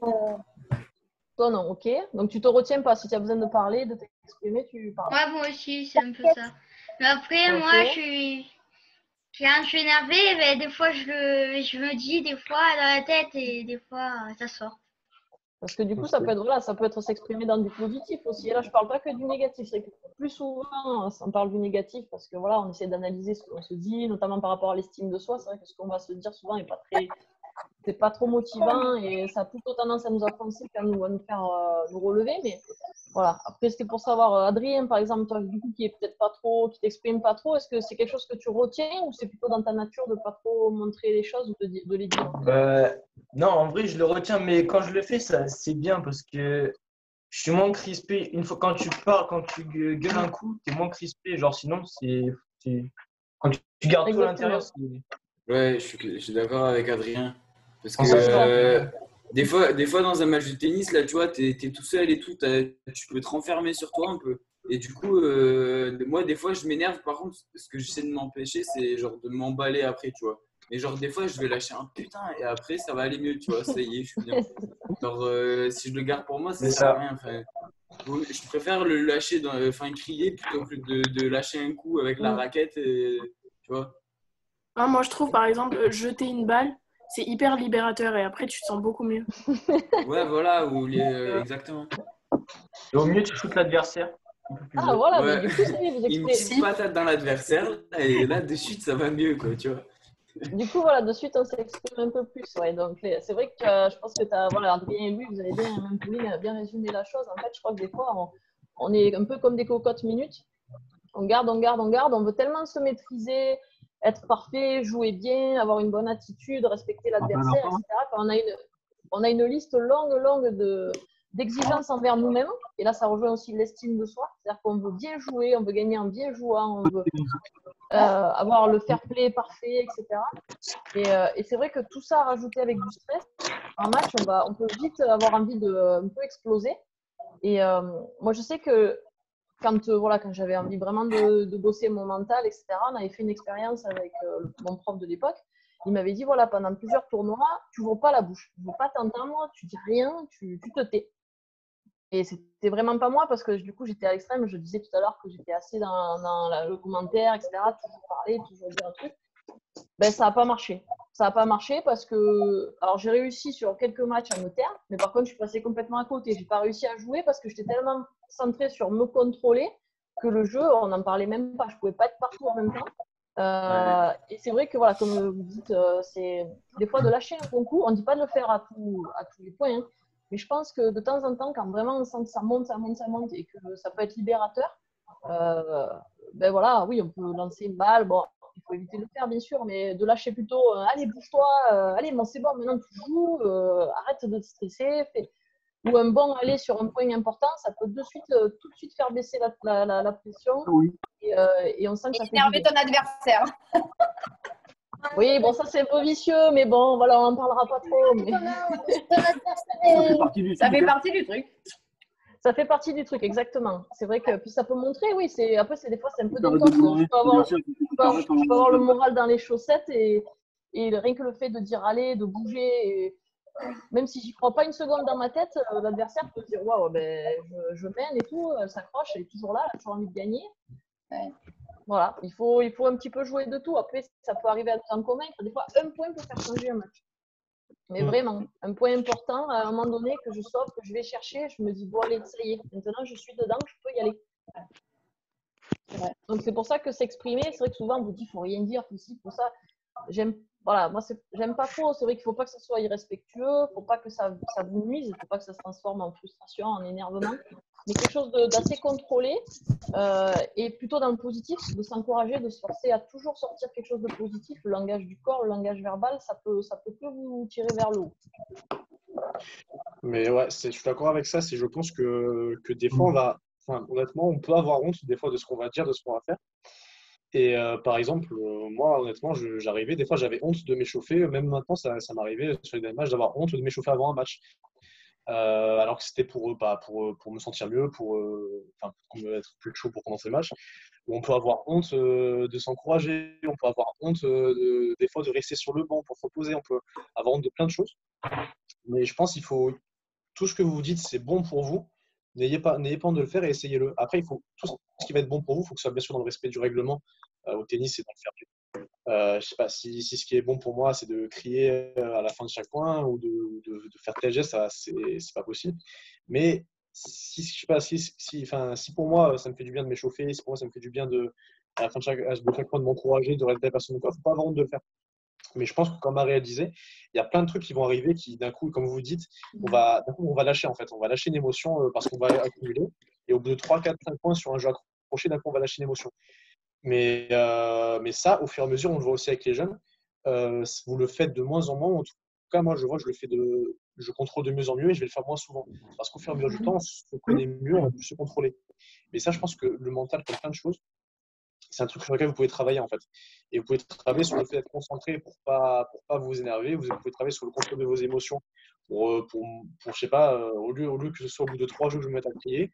Toi, non, ok. Donc, tu te retiens pas. Si tu as besoin de parler, de t'exprimer, tu parles. Ouais, moi aussi, c'est un peu ça. Mais après, Ok. moi, quand je suis énervée, ben, des fois, je me dis des fois dans la tête et des fois, ça sort. Parce que du coup, ça peut être s'exprimer dans du positif aussi. Et là, je parle pas que du négatif. C'est que plus souvent, on parle du négatif parce que voilà, on essaie d'analyser ce qu'on se dit, notamment par rapport à l'estime de soi. C'est vrai que ce qu'on va se dire souvent n'est pas c'est pas trop motivant et ça a plutôt tendance à nous offenser qu'à nous faire nous relever. Mais voilà. Après, c'était pour savoir, Adrien, par exemple, toi, du coup, qui est peut-être pas trop, qui t'exprime pas trop, est-ce que c'est quelque chose que tu retiens ou c'est plutôt dans ta nature de pas trop montrer les choses ou de les dire? Non, en vrai, je le retiens, mais quand je le fais, c'est bien parce que je suis moins crispé. Une fois quand tu parles, quand tu gueules un coup, tu es moins crispé. Genre, sinon, quand tu gardes tout à l'intérieur, Ouais, je suis d'accord avec Adrien. Parce Quand ça sort, que des fois, dans un match de tennis, là, tu vois, t'es tout seul et tout, tu peux te renfermer sur toi un peu. Et du coup, moi, des fois, je m'énerve. Par contre, ce que j'essaie de m'empêcher, c'est genre de m'emballer après, tu vois. Mais genre, des fois, je vais lâcher un putain et après, ça va aller mieux, tu vois. Ça y est, je suis bien. Genre, si je le garde pour moi, ça sert à rien. Enfin, je préfère le lâcher, crier plutôt que de lâcher un coup avec la raquette, tu vois. Ah, moi, je trouve, par exemple, jeter une balle, c'est hyper libérateur et après, tu te sens beaucoup mieux. Ouais, voilà, exactement. Et au mieux, tu shootes l'adversaire. Ah, voilà, Ouais. mais du coup, ça y est, vous Une exprimez. petite patate dans l'adversaire et là, de suite, ça va mieux, quoi, tu vois. Du coup, voilà, de suite, on s'exprime un peu plus. Ouais. Donc, c'est vrai que je pense que voilà, Adrien et lui, vous avez bien, même Pauline, bien résumé la chose. En fait, je crois que des fois, on est un peu comme des cocottes minutes. On garde, on veut tellement se maîtriser, être parfait, jouer bien, avoir une bonne attitude, respecter l'adversaire, etc. Enfin, on a une liste longue d'exigences envers nous-mêmes. Et là, ça rejoint aussi l'estime de soi. C'est-à-dire qu'on veut bien jouer, on veut gagner en bien jouant, on veut avoir le fair play parfait, etc. Et c'est vrai que tout ça rajouté avec du stress, en match, on peut vite avoir envie de un peu exploser. Et moi, je sais que quand j'avais envie vraiment de bosser mon mental, etc., on avait fait une expérience avec mon prof de l'époque. Il m'avait dit, voilà, pendant plusieurs tournois, tu n'ouvres pas la bouche. Je ne veux pas t'entendre, tu dis rien, tu te tais. Et c'était vraiment pas moi parce que du coup, j'étais à l'extrême. Je disais tout à l'heure que j'étais assez dans le commentaire, etc., toujours parler, toujours dire un truc. Ben, ça n'a pas marché. Ça n'a pas marché parce que alors j'ai réussi sur quelques matchs à me taire, mais par contre, je suis passée complètement à côté. Je n'ai pas réussi à jouer parce que j'étais tellement centrée sur me contrôler que le jeu, on n'en parlait même pas. Je ne pouvais pas être partout en même temps. Et c'est vrai que, voilà, comme vous dites, c'est des fois de lâcher un bon coup. On ne dit pas de le faire à tous les points, hein, mais je pense que de temps en temps, quand vraiment on sent que ça monte et que ça peut être libérateur, ben voilà, oui, on peut lancer une balle. Bon, il faut éviter de le faire, bien sûr, mais de lâcher plutôt allez, bouge-toi, allez, bon, c'est bon, maintenant tu joues, arrête de te stresser. Ou un bon aller sur un point important, ça peut tout de suite faire baisser la pression. Oui. Et on sent que ça fait énerver ton adversaire. Oui, bon, ça c'est un peu vicieux, mais bon, voilà, on n'en parlera pas trop. Mais... Ça fait partie du truc. Ça fait partie du truc, exactement. C'est vrai que puis ça peut montrer, oui, après, des fois, c'est un peu détente. Je peux avoir le moral dans les chaussettes et rien que le fait de dire aller, de bouger, même si j'y crois pas une seconde dans ma tête, l'adversaire peut se dire waouh, ben, je mène et tout, elle s'accroche, elle est toujours là, elle a toujours envie de gagner. Ouais. Voilà, il faut un petit peu jouer de tout. Après, ça peut arriver à nous en convaincre. Des fois, un point peut faire changer un match. Mais vraiment, un point important, à un moment donné, que je sauve, que je vais chercher, je me dis, bon, allez, ça y est, maintenant je suis dedans, je peux y aller. Ouais. Donc, c'est pour ça que s'exprimer, c'est vrai que souvent, on vous dit, il ne faut rien dire, pour ci, pour ça. J'aime pas trop. C'est vrai qu'il ne faut pas que ça soit irrespectueux, il ne faut pas que ça vous nuise, il ne faut pas que ça se transforme en frustration, en énervement. Mais quelque chose d'assez contrôlé et plutôt dans le positif, de s'encourager, de se forcer à toujours sortir quelque chose de positif. Le langage du corps, le langage verbal, ça peut que vous tirer vers le haut. Mais ouais, je suis d'accord avec ça. Je pense que des fois, honnêtement, on peut avoir honte des fois de ce qu'on va dire, de ce qu'on va faire. Et par exemple, moi, honnêtement, j'arrivais, des fois, j'avais honte de m'échauffer. Même maintenant, ça m'arrivait sur les derniers matchs d'avoir honte de m'échauffer avant un match. Alors que c'était pour me sentir mieux, pour être plus chaud pour commencer le match. On peut avoir honte de s'encourager, on peut avoir honte des fois de rester sur le banc pour se reposer, on peut avoir honte de plein de choses. Mais je pense qu'il faut, tout ce que vous dites, c'est bon pour vous. N'ayez pas honte de le faire et essayez-le. Après, il faut tout ce qui va être bon pour vous, il faut que ce soit bien sûr dans le respect du règlement. Au tennis, c'est dans le fair play. Je sais pas si ce qui est bon pour moi, c'est de crier à la fin de chaque point ou de faire tel geste, ça, c'est pas possible. Mais si pour moi, ça me fait du bien de m'échauffer, si pour moi, ça me fait du bien à la fin de chaque point de m'encourager, de rester personne, il ne faut pas avoir honte de le faire. Mais je pense que comme Maria disait, il y a plein de trucs qui vont arriver qui, d'un coup, comme vous dites, on va lâcher en fait. On va lâcher une émotion parce qu'on va accumuler. Et au bout de 3, 4, 5 points sur un jeu accroché, d'un coup, on va lâcher une émotion. Mais ça, au fur et à mesure, on le voit aussi avec les jeunes, vous le faites de moins en moins. En tout cas, moi, je vois que je contrôle de mieux en mieux et je vais le faire moins souvent. Parce qu'au fur et à mesure du temps, on se connaît mieux, on va plus se contrôler. Mais ça, je pense que le mental, comme plein de choses, c'est un truc sur lequel vous pouvez travailler en fait. Et vous pouvez travailler sur le fait d'être concentré pour pas vous énerver. Vous pouvez travailler sur le contrôle de vos émotions pour je sais pas, au lieu que ce soit au bout de 3 jeux que je me mette à crier,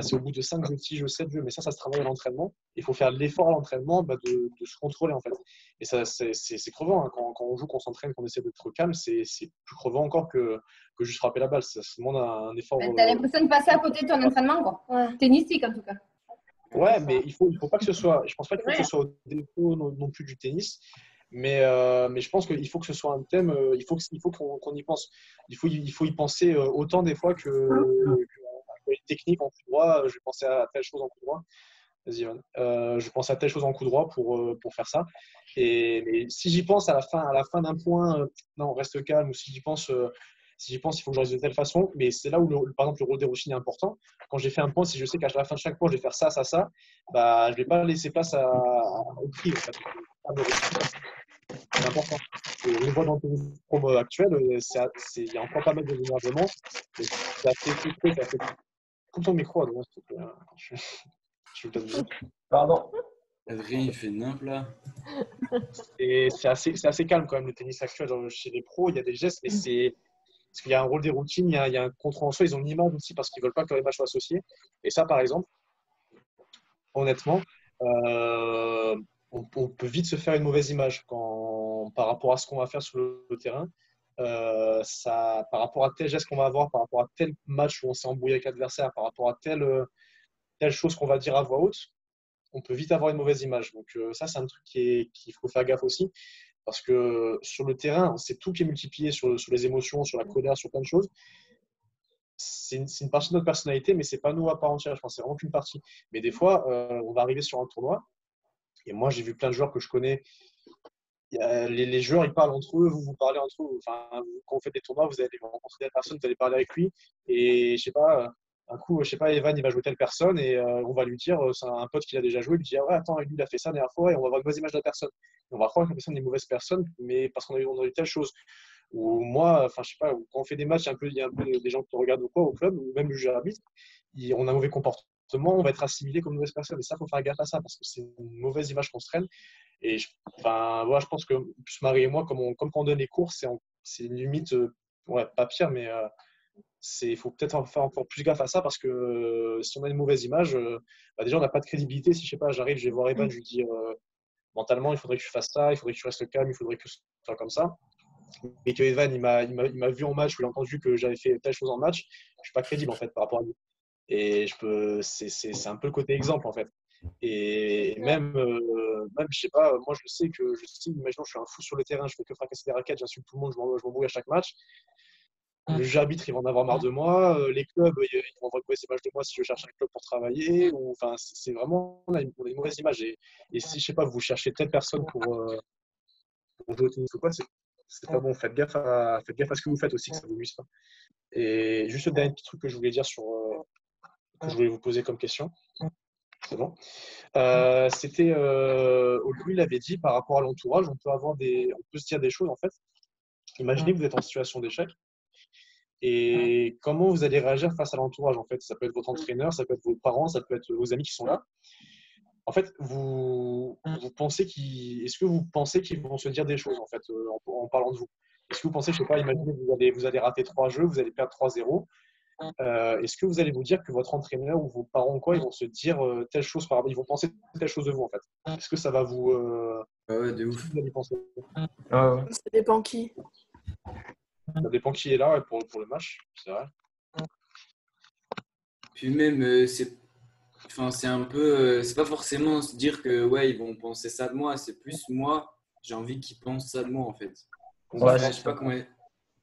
c'est au bout de 5 jeux, 6 jeux, 7 jeux. Mais ça se travaille à l'entraînement. Il faut faire l'effort à l'entraînement de se contrôler en fait. Et ça, c'est crevant. Hein. Quand on joue, qu'on s'entraîne, qu'on essaie d'être calme, c'est plus crevant encore que juste frapper la balle. Ça demande un effort. T'as l'impression de passer à côté de ton entraînement, quoi. Ouais. Tennistique en tout cas. Ouais, mais il faut pas que ce soit. Je pense pas qu'il faut que ce soit au défaut non plus du tennis, mais je pense qu'il faut que ce soit un thème. Il faut qu'on y pense. Il faut y penser autant des fois que une technique en coup droit. Je vais penser à telle chose en coup droit. Vas-y, Ivan. Je pense à telle chose en coup droit pour faire ça. Mais si j'y pense à la fin d'un point, non, reste calme. Ou si j'y pense. Si j'y pense, il faut que je réalise de telle façon. Mais c'est là où, par exemple, le rôle des routines est important. Quand j'ai fait un point, si je sais qu'à la fin de chaque point, je vais faire ça, ça, ça, bah, je ne vais pas laisser place au prix. En fait. C'est important. Je le vois dans le tennis pro actuel, il y a encore pas mal de l'énervement. C'est assez frustré, ça fait tout ton micro à droite, s'il te plaît, hein, quand je te donne. Pardon. Adrien, il fait nimp là. Et c'est assez calme quand même le tennis actuel. Genre, chez les pros, il y a des gestes, mais c'est parce qu'il y a un rôle des routines, il y a un contrôle en soi, ils ont une image aussi parce qu'ils ne veulent pas que les matchs soient associés. Et ça, par exemple, honnêtement, on peut vite se faire une mauvaise image par rapport à ce qu'on va faire sur le terrain. Par rapport à tel geste qu'on va avoir, par rapport à tel match où on s'est embrouillé avec l'adversaire, par rapport à telle chose qu'on va dire à voix haute, on peut vite avoir une mauvaise image. Donc ça, c'est un truc qu'il faut faire gaffe aussi. Parce que sur le terrain, c'est tout qui est multiplié sur les émotions, sur la colère, sur plein de choses. C'est une partie de notre personnalité, mais ce n'est pas nous à part entière. Je pense que c'est vraiment qu'une partie. Mais des fois, on va arriver sur un tournoi. Et moi, j'ai vu plein de joueurs que je connais. Les joueurs, ils parlent entre eux, vous parlez entre eux. Enfin, quand vous faites des tournois, vous allez rencontrer telle personne, vous allez parler avec lui. Et je sais pas, un coup, je sais pas, Evan, il va jouer telle personne et on va lui dire, c'est un pote qui a déjà joué, il lui dit, ah ouais, attends, lui, il a fait ça la dernière fois et on va avoir une mauvaise image de la personne. Et on va croire que la personne est une mauvaise personne, mais parce qu'on a eu telle chose. Ou moi, enfin, je sais pas, quand on fait des matchs, il y a un peu des gens qui regardent ou quoi au club, ou même le juge arbitre, on a un mauvais comportement, on va être assimilé comme une mauvaise personne. Et ça, il faut faire gaffe à ça parce que c'est une mauvaise image qu'on se traîne. Et je pense que plus Marie et moi, comme quand on donne les cours, c'est une limite, pas pire, mais il faut peut-être faire encore plus gaffe à ça parce que si on a une mauvaise image, déjà on n'a pas de crédibilité. Si je sais pas, j'arrive, je vais voir Evan, je lui dis mentalement, il faudrait que tu fasses ça, il faudrait que tu restes calme, il faudrait que ce soit comme ça. Et que Evan, il m'a vu en match, ou il a entendu que j'avais fait telle chose en match, je suis pas crédible en fait par rapport à lui. Et c'est un peu le côté exemple en fait. Et même, je sais pas, moi je sais, imaginons, je suis un fou sur le terrain, je fais que fracasser des raquettes, j'insulte tout le monde, je m'embrouille à chaque match. Le juge arbitre, il va en avoir marre de moi. Les clubs, ils vont retrouver ces matchs de moi si je cherche un club pour travailler. Enfin, c'est vraiment, on a une mauvaise image. Et si, je sais pas, vous cherchez telle personne pour jouer au tennis ou quoi, c'est pas bon. Faites gaffe à ce que vous faites aussi, que ça vous nuise pas. Et juste le dernier petit truc que je voulais dire que je voulais vous poser comme question. C'est bon. C'était, lui, il avait dit par rapport à l'entourage, on peut se dire des choses en fait. Imaginez que vous êtes en situation d'échec. Et comment vous allez réagir face à l'entourage en fait? Ça peut être votre entraîneur, ça peut être vos parents, ça peut être vos amis qui sont là. En fait, est-ce que vous pensez qu'ils vont se dire des choses en fait en parlant de vous? Est-ce que vous pensez, je sais pas, imaginez que vous allez rater 3 jeux, vous allez perdre 3-0. Est-ce que vous allez vous dire que votre entraîneur ou vos parents quoi, ils vont se dire telle chose ils vont penser telle chose de vous en fait? Est-ce que ça va vous ouais, de ouf. Vous allez penser? Ça dépend qui. Ça dépend qui est là pour le match, c'est vrai. Puis même, c'est un peu, c'est pas forcément se dire que ouais, ils vont penser ça de moi, c'est plus moi, j'ai envie qu'ils pensent ça de moi en fait. Ouais, je sais pas comment.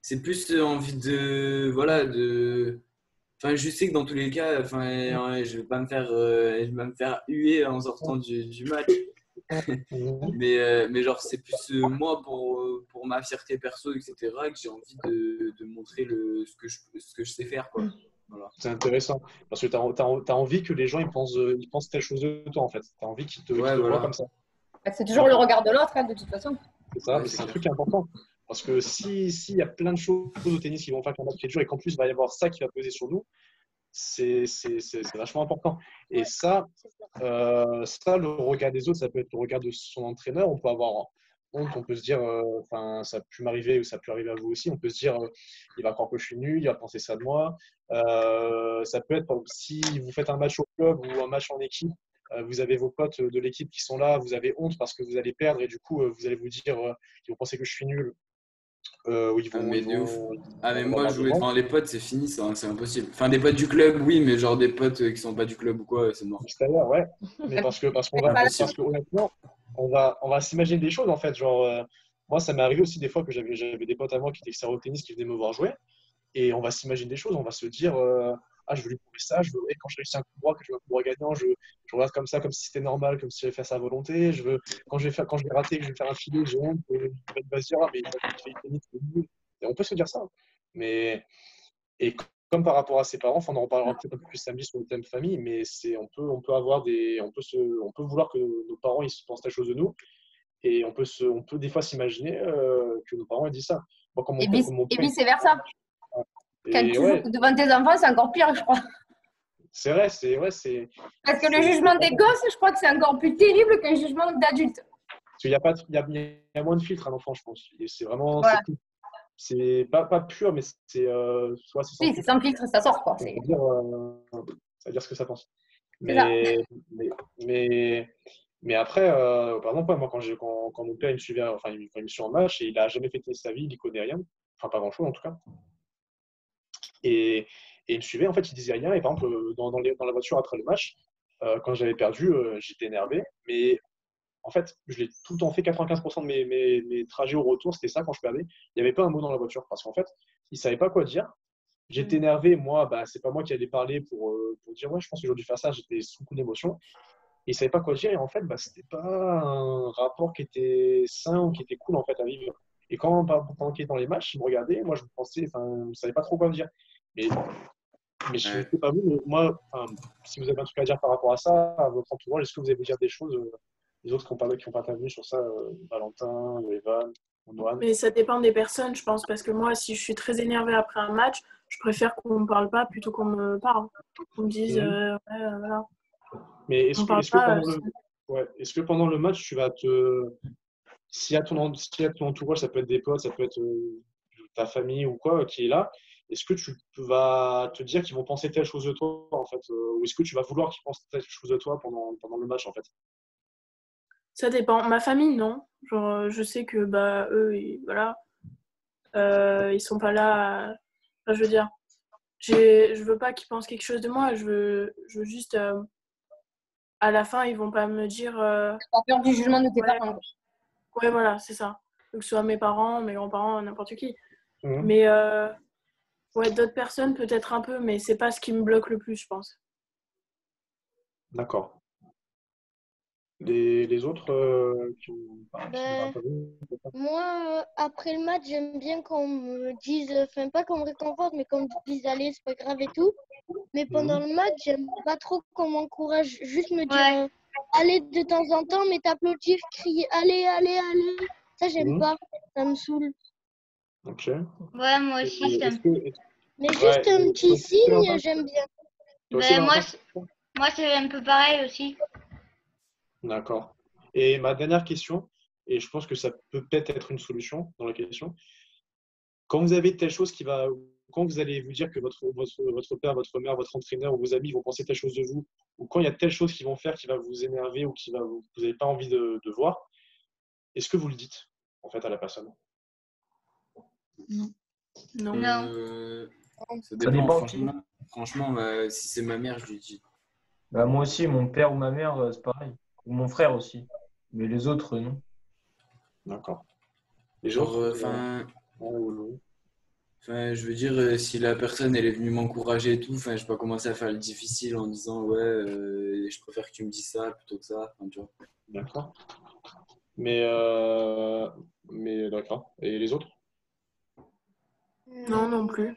C'est plus envie de, voilà, enfin, je sais que dans tous les cas, enfin, je vais pas me faire huer en sortant du match. mais genre, c'est plus moi pour ma fierté perso, etc., que j'ai envie de montrer ce que je sais faire, quoi. Voilà. C'est intéressant parce que tu as envie que les gens ils pensent telle chose de toi en fait. Tu as envie qu'ils te voient comme ça. C'est toujours le regard de l'autre, de toute façon. C'est ça, c'est un truc important. Parce que s'il y a plein de choses au tennis qui vont faire qu'un match est dur et qu'en plus il va y avoir ça qui va peser sur nous, c'est vachement important. Et ça, le regard des autres, ça peut être le regard de son entraîneur. On peut avoir honte, on peut se dire, ça a pu m'arriver ou ça a pu arriver à vous aussi. On peut se dire, il va croire que je suis nul, il va penser ça de moi. Ça peut être, si vous faites un match au club ou un match en équipe, vous avez vos potes de l'équipe qui sont là, vous avez honte parce que vous allez perdre et du coup, vous allez vous dire qu'ils vont penser que je suis nul. Mais moi, jouer devant les potes, c'est fini, c'est impossible. Enfin, des potes du club, oui, mais genre des potes qui sont pas du club ou quoi, c'est mort. C'est-à-dire, ouais. Mais parce que honnêtement, on va s'imaginer des choses en fait. Genre, moi, ça m'est arrivé aussi des fois que j'avais des potes à moi qui étaient extérieurs au tennis qui venaient me voir jouer. Et on va s'imaginer des choses, on va se dire je veux lui prouver ça, quand je réussis un coup droit, que je veux un coup droit gagnant, je regarde comme ça, comme si c'était normal, comme si j'avais fait ça à volonté. Quand je vais rater, que je vais faire un filet, j'ai honte, il va se dire mais il fait tennis, c'est nul. Et on peut se dire ça. Et comme par rapport à ses parents, on en reparlera peut-être un peu plus samedi sur le thème famille, mais on peut vouloir que nos parents ils se pensent la chose de nous, et on peut des fois s'imaginer que nos parents ils disent ça. Moi, Et mon père, vice-versa. Quand et tu ouais, joues devant tes enfants, c'est encore pire, je crois. c'est vrai, Parce que le jugement des gosses, je crois que c'est encore plus terrible qu'un jugement d'adultes. parce qu'il y a pas, il y a moins de filtres à l'enfant, je pense. Et c'est vraiment, Voilà. c'est pas pur, mais c'est soit c'est sans Oui, c'est sans filtre, ça sort, quoi. ça veut dire ce que ça pense. C'est ça. Mais après, par exemple, moi, quand mon père il me suivait, enfin, quand il me suit en match, et il a jamais fêté sa vie, il n'y connaît rien, enfin, pas grand-chose en tout cas. Et il me suivait, en fait, il disait rien. Et par exemple, dans la voiture après le match, quand j'avais perdu, j'étais énervé. Mais en fait, je l'ai tout le temps fait, 95% de mes trajets au retour, c'était ça quand je perdais. Il n'y avait pas un mot dans la voiture parce qu'en fait, il ne savait pas quoi dire. J'étais énervé, moi, bah, c'est pas moi qui allais parler pour dire ouais, je pense que j'aurais dû faire ça, j'étais sous coup d'émotion. Et il savait pas quoi dire, et en fait, bah, c'était pas un rapport qui était sain ou qui était cool en fait à vivre. Et pendant qu'il était dans les matchs, il me regardait, moi je me pensais, enfin, je savais pas trop quoi dire. Mais, mais je ne sais pas vous, mais moi, enfin, si vous avez un truc à dire par rapport à ça, à votre entourage, est-ce que vous avez dire des choses, les autres qui ont pas intervenu sur ça, Valentin, Evan, Noan? Mais ça dépend des personnes, je pense, parce que moi, si je suis très énervée après un match, je préfère qu'on ne me parle pas plutôt qu'on me parle. Qu'on me dise, voilà. Mais On parle pas. est-ce que pendant le match, tu vas s'il y a s'il y a ton entourage, ça peut être des potes, ça peut être ta famille ou quoi qui est là, est-ce que tu vas te dire qu'ils vont penser telle chose de toi en fait, ou est-ce que tu vas vouloir qu'ils pensent telle chose de toi pendant le match en fait? Ça dépend. Ma famille, non. Genre, je sais que bah eux, voilà, ils sont pas là. Enfin, je veux dire, je veux pas qu'ils pensent quelque chose de moi. Je veux juste, à la fin, ils vont pas me dire. Pas peur du jugement de tes parents. Ouais, voilà, c'est ça. Que ce soit mes parents, mes grands-parents, n'importe qui. Mhm. Mais ouais, d'autres personnes peut-être un peu, mais c'est pas ce qui me bloque le plus, je pense. D'accord. Les autres qui ont intervenu, Moi, après le match, j'aime bien qu'on me dise, enfin pas qu'on me réconforte, mais qu'on me dise allez, c'est pas grave et tout. Mais pendant le match, j'aime pas trop qu'on m'encourage, juste me dire allez de temps en temps, mais t'applaudir, crier allez, allez, allez. Ça, j'aime pas, ça me saoule. Ok. Ouais, moi aussi, ça me... Mais juste un petit signe, j'aime bien. Ben, moi, c'est un peu pareil aussi. D'accord. Et ma dernière question, et je pense que ça peut peut-être être une solution dans la question, quand vous avez telle chose quand vous allez vous dire que votre père, votre mère, votre entraîneur ou vos amis vont penser telle chose de vous, ou quand il y a telle chose qu'ils vont faire qui va vous énerver ou que vous n'avez pas envie de voir, est-ce que vous le dites en fait à la personne? Non. Ça dépend, franchement, si c'est ma mère, je lui dis. Bah, moi aussi, mon père ou ma mère, c'est pareil. Ou mon frère aussi. Mais les autres, non. D'accord. Les Genre, autres, je veux dire, si la personne elle est venue m'encourager et tout, je vais pas commencer à faire le difficile en disant ouais, je préfère que tu me dises ça plutôt que ça. Tu vois. D'accord. Mais d'accord. Et les autres? Non, non plus.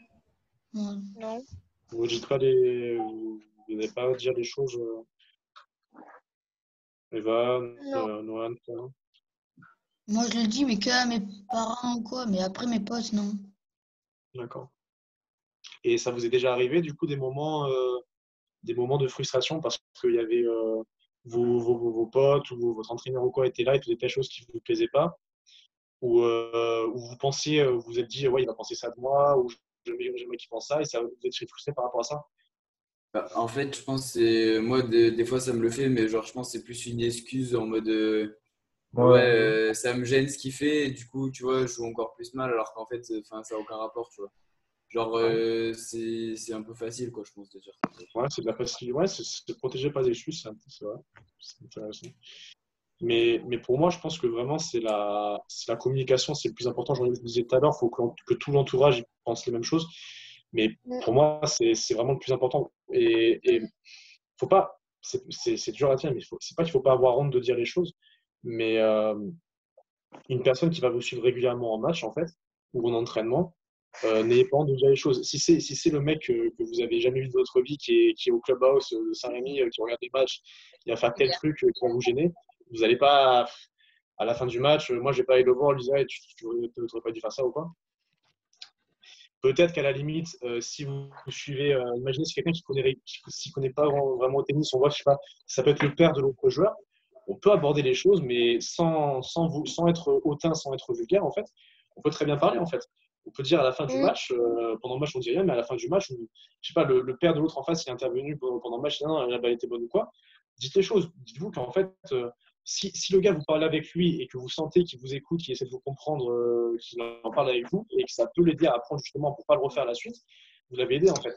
Non. Vous dites pas vous n'allez pas dire des choses, Evan, Noan, toi? Moi, je le dis, mais qu'à mes parents ou quoi. Mais après, mes potes, non. D'accord. Et ça vous est déjà arrivé, du coup, des moments de frustration parce qu'il y avait vos potes ou votre entraîneur ou quoi était là et faisait telle chose qui ne vous plaisait pas, ou vous pensiez, vous vous êtes dit, ouais, il va penser ça de moi, ou j'aimerais qu'il pense ça, et ça vous êtes frustré par rapport à ça? Bah, en fait, je pense que c'est moi des fois ça me le fait, mais genre je pense que c'est plus une excuse en mode ça me gêne ce qu'il fait, et du coup tu vois je joue encore plus mal alors qu'en fait ça n'a aucun rapport, tu vois. Genre c'est un peu facile quoi, je pense de dire ça. Ouais, c'est de la facilité, ouais, c'est se protéger pas des choses, c'est vrai, c'est intéressant. Mais pour moi, je pense que vraiment, c'est la communication, c'est le plus important. J'en disais tout à l'heure, il faut que tout l'entourage pense les mêmes choses. Mais pour moi, c'est vraiment le plus important. Et faut pas, c'est dur à dire, mais c'est pas qu'il faut pas avoir honte de dire les choses. Mais une personne qui va vous suivre régulièrement en match, en fait, ou en entraînement, n'ayez pas honte de dire les choses. Si c'est le mec que vous avez jamais vu de votre vie, qui est au clubhouse de Saint-Rémy, qui regarde les matchs, qui va faire tel truc qui va vous gêner, vous n'allez pas, à la fin du match, moi je vais pas aller le voir, lui dire hey, tu n'aurais pas dû faire ça ou quoi. Peut-être qu'à la limite, si vous suivez, imaginez si quelqu'un qui s'y connaît pas vraiment au tennis, on voit, je sais pas, ça peut être le père de l'autre joueur, on peut aborder les choses, mais sans être hautain, sans être vulgaire, en fait. On peut très bien parler, en fait. On peut dire à la fin du match, pendant le match, on dit rien, mais à la fin du match, je sais pas, le père de l'autre en face, il est intervenu pendant le match, il dit non, la balle était bonne ou quoi. Dites les choses. Dites-vous qu'en fait, si le gars, vous parlez avec lui et que vous sentez qu'il vous écoute, qu'il essaie de vous comprendre, qu'il en parle avec vous et que ça peut l'aider à apprendre justement pour pas le refaire à la suite, vous l'avez aidé en fait.